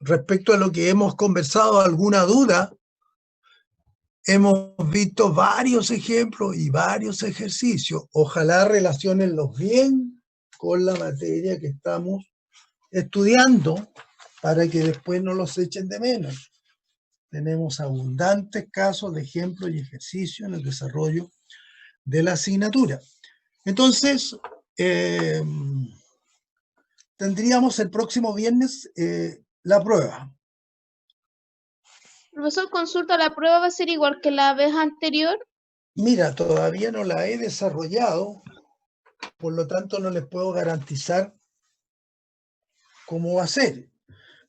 respecto a lo que hemos conversado, alguna duda, hemos visto varios ejemplos y varios ejercicios. Ojalá relaciónenlos bien con la materia que estamos estudiando para que después no los echen de menos. Tenemos abundantes casos de ejemplos y ejercicios en el desarrollo de la asignatura. Entonces, tendríamos el próximo viernes la prueba. Profesor, consulta, ¿la prueba va a ser igual que la vez anterior? Mira, todavía no la he desarrollado, por lo tanto no les puedo garantizar cómo va a ser.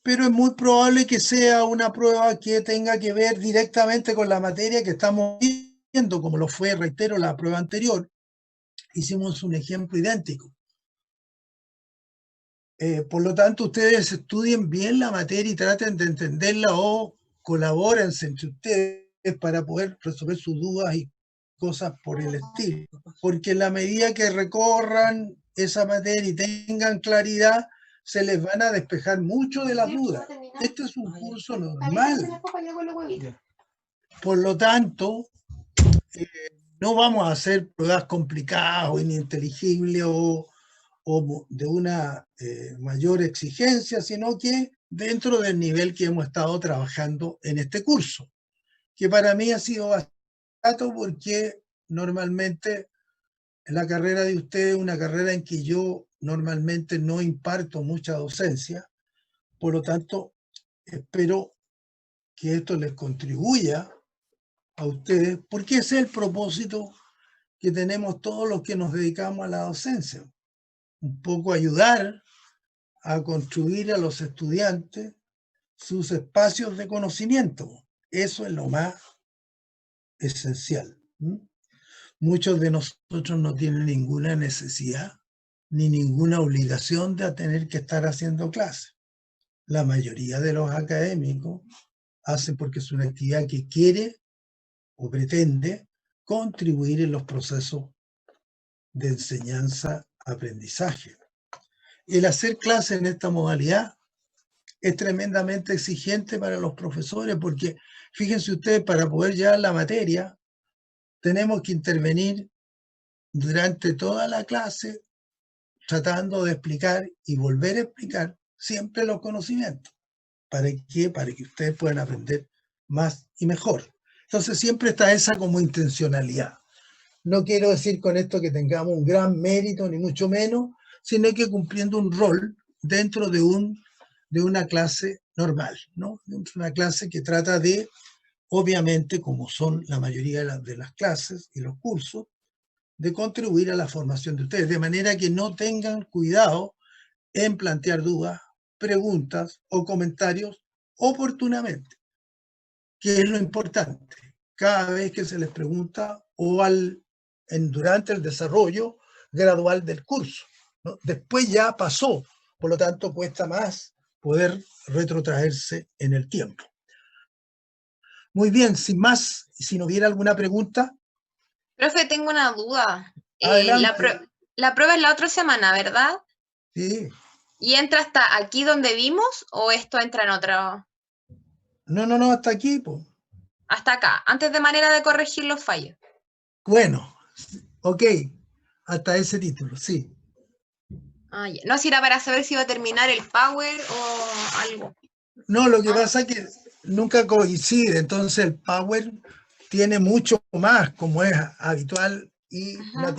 Pero es muy probable que sea una prueba que tenga que ver directamente con la materia que estamos viendo, como lo fue, reitero, la prueba anterior. Hicimos un ejemplo idéntico. Por lo tanto, ustedes estudien bien la materia y traten de entenderla o colaboren entre ustedes para poder resolver sus dudas y cosas por el estilo. Porque en la medida que recorran esa materia y tengan claridad, se les van a despejar mucho de las dudas. Este es un curso normal. Por lo tanto, no vamos a hacer pruebas complicadas o ininteligibles o de una mayor exigencia, sino que dentro del nivel que hemos estado trabajando en este curso, que para mí ha sido bastante porque normalmente la carrera de ustedes es una carrera en que yo normalmente no imparto mucha docencia, por lo tanto espero que esto les contribuya a ustedes, porque ese es el propósito que tenemos todos los que nos dedicamos a la docencia. Un poco ayudar a construir a los estudiantes sus espacios de conocimiento. Eso es lo más esencial. Muchos de nosotros no tienen ninguna necesidad ni ninguna obligación de tener que estar haciendo clases. La mayoría de los académicos hacen porque es una actividad que quiere o pretende contribuir en los procesos de enseñanza-aprendizaje. El hacer clases en esta modalidad es tremendamente exigente para los profesores porque, fíjense ustedes, para poder llevar la materia, tenemos que intervenir durante toda la clase tratando de explicar y volver a explicar siempre los conocimientos. ¿Para qué? Para que ustedes puedan aprender más y mejor. Entonces siempre está esa como intencionalidad. No quiero decir con esto que tengamos un gran mérito, ni mucho menos, sino que cumpliendo un rol dentro de una clase normal, ¿no? Una clase que trata de, obviamente, como son la mayoría de las clases y los cursos, de contribuir a la formación de ustedes, de manera que no tengan cuidado en plantear dudas, preguntas o comentarios oportunamente, que es lo importante. Cada vez que se les pregunta o durante el desarrollo gradual del curso, ¿no? Después ya pasó, por lo tanto cuesta más poder retrotraerse en el tiempo. Muy bien, sin más, si no hubiera alguna pregunta. Profe, tengo una duda. La prueba es la otra semana, ¿verdad? Sí. ¿Y entra hasta aquí donde vimos o esto entra en otro? No, hasta aquí, pues. Hasta acá, antes de manera de corregir los fallos. Bueno, ok, hasta ese título, sí. Ah, ya. No, si era para saber si iba a terminar el Power o algo. No, lo que pasa es que nunca coincide, entonces el Power tiene mucho más, como es habitual y natural.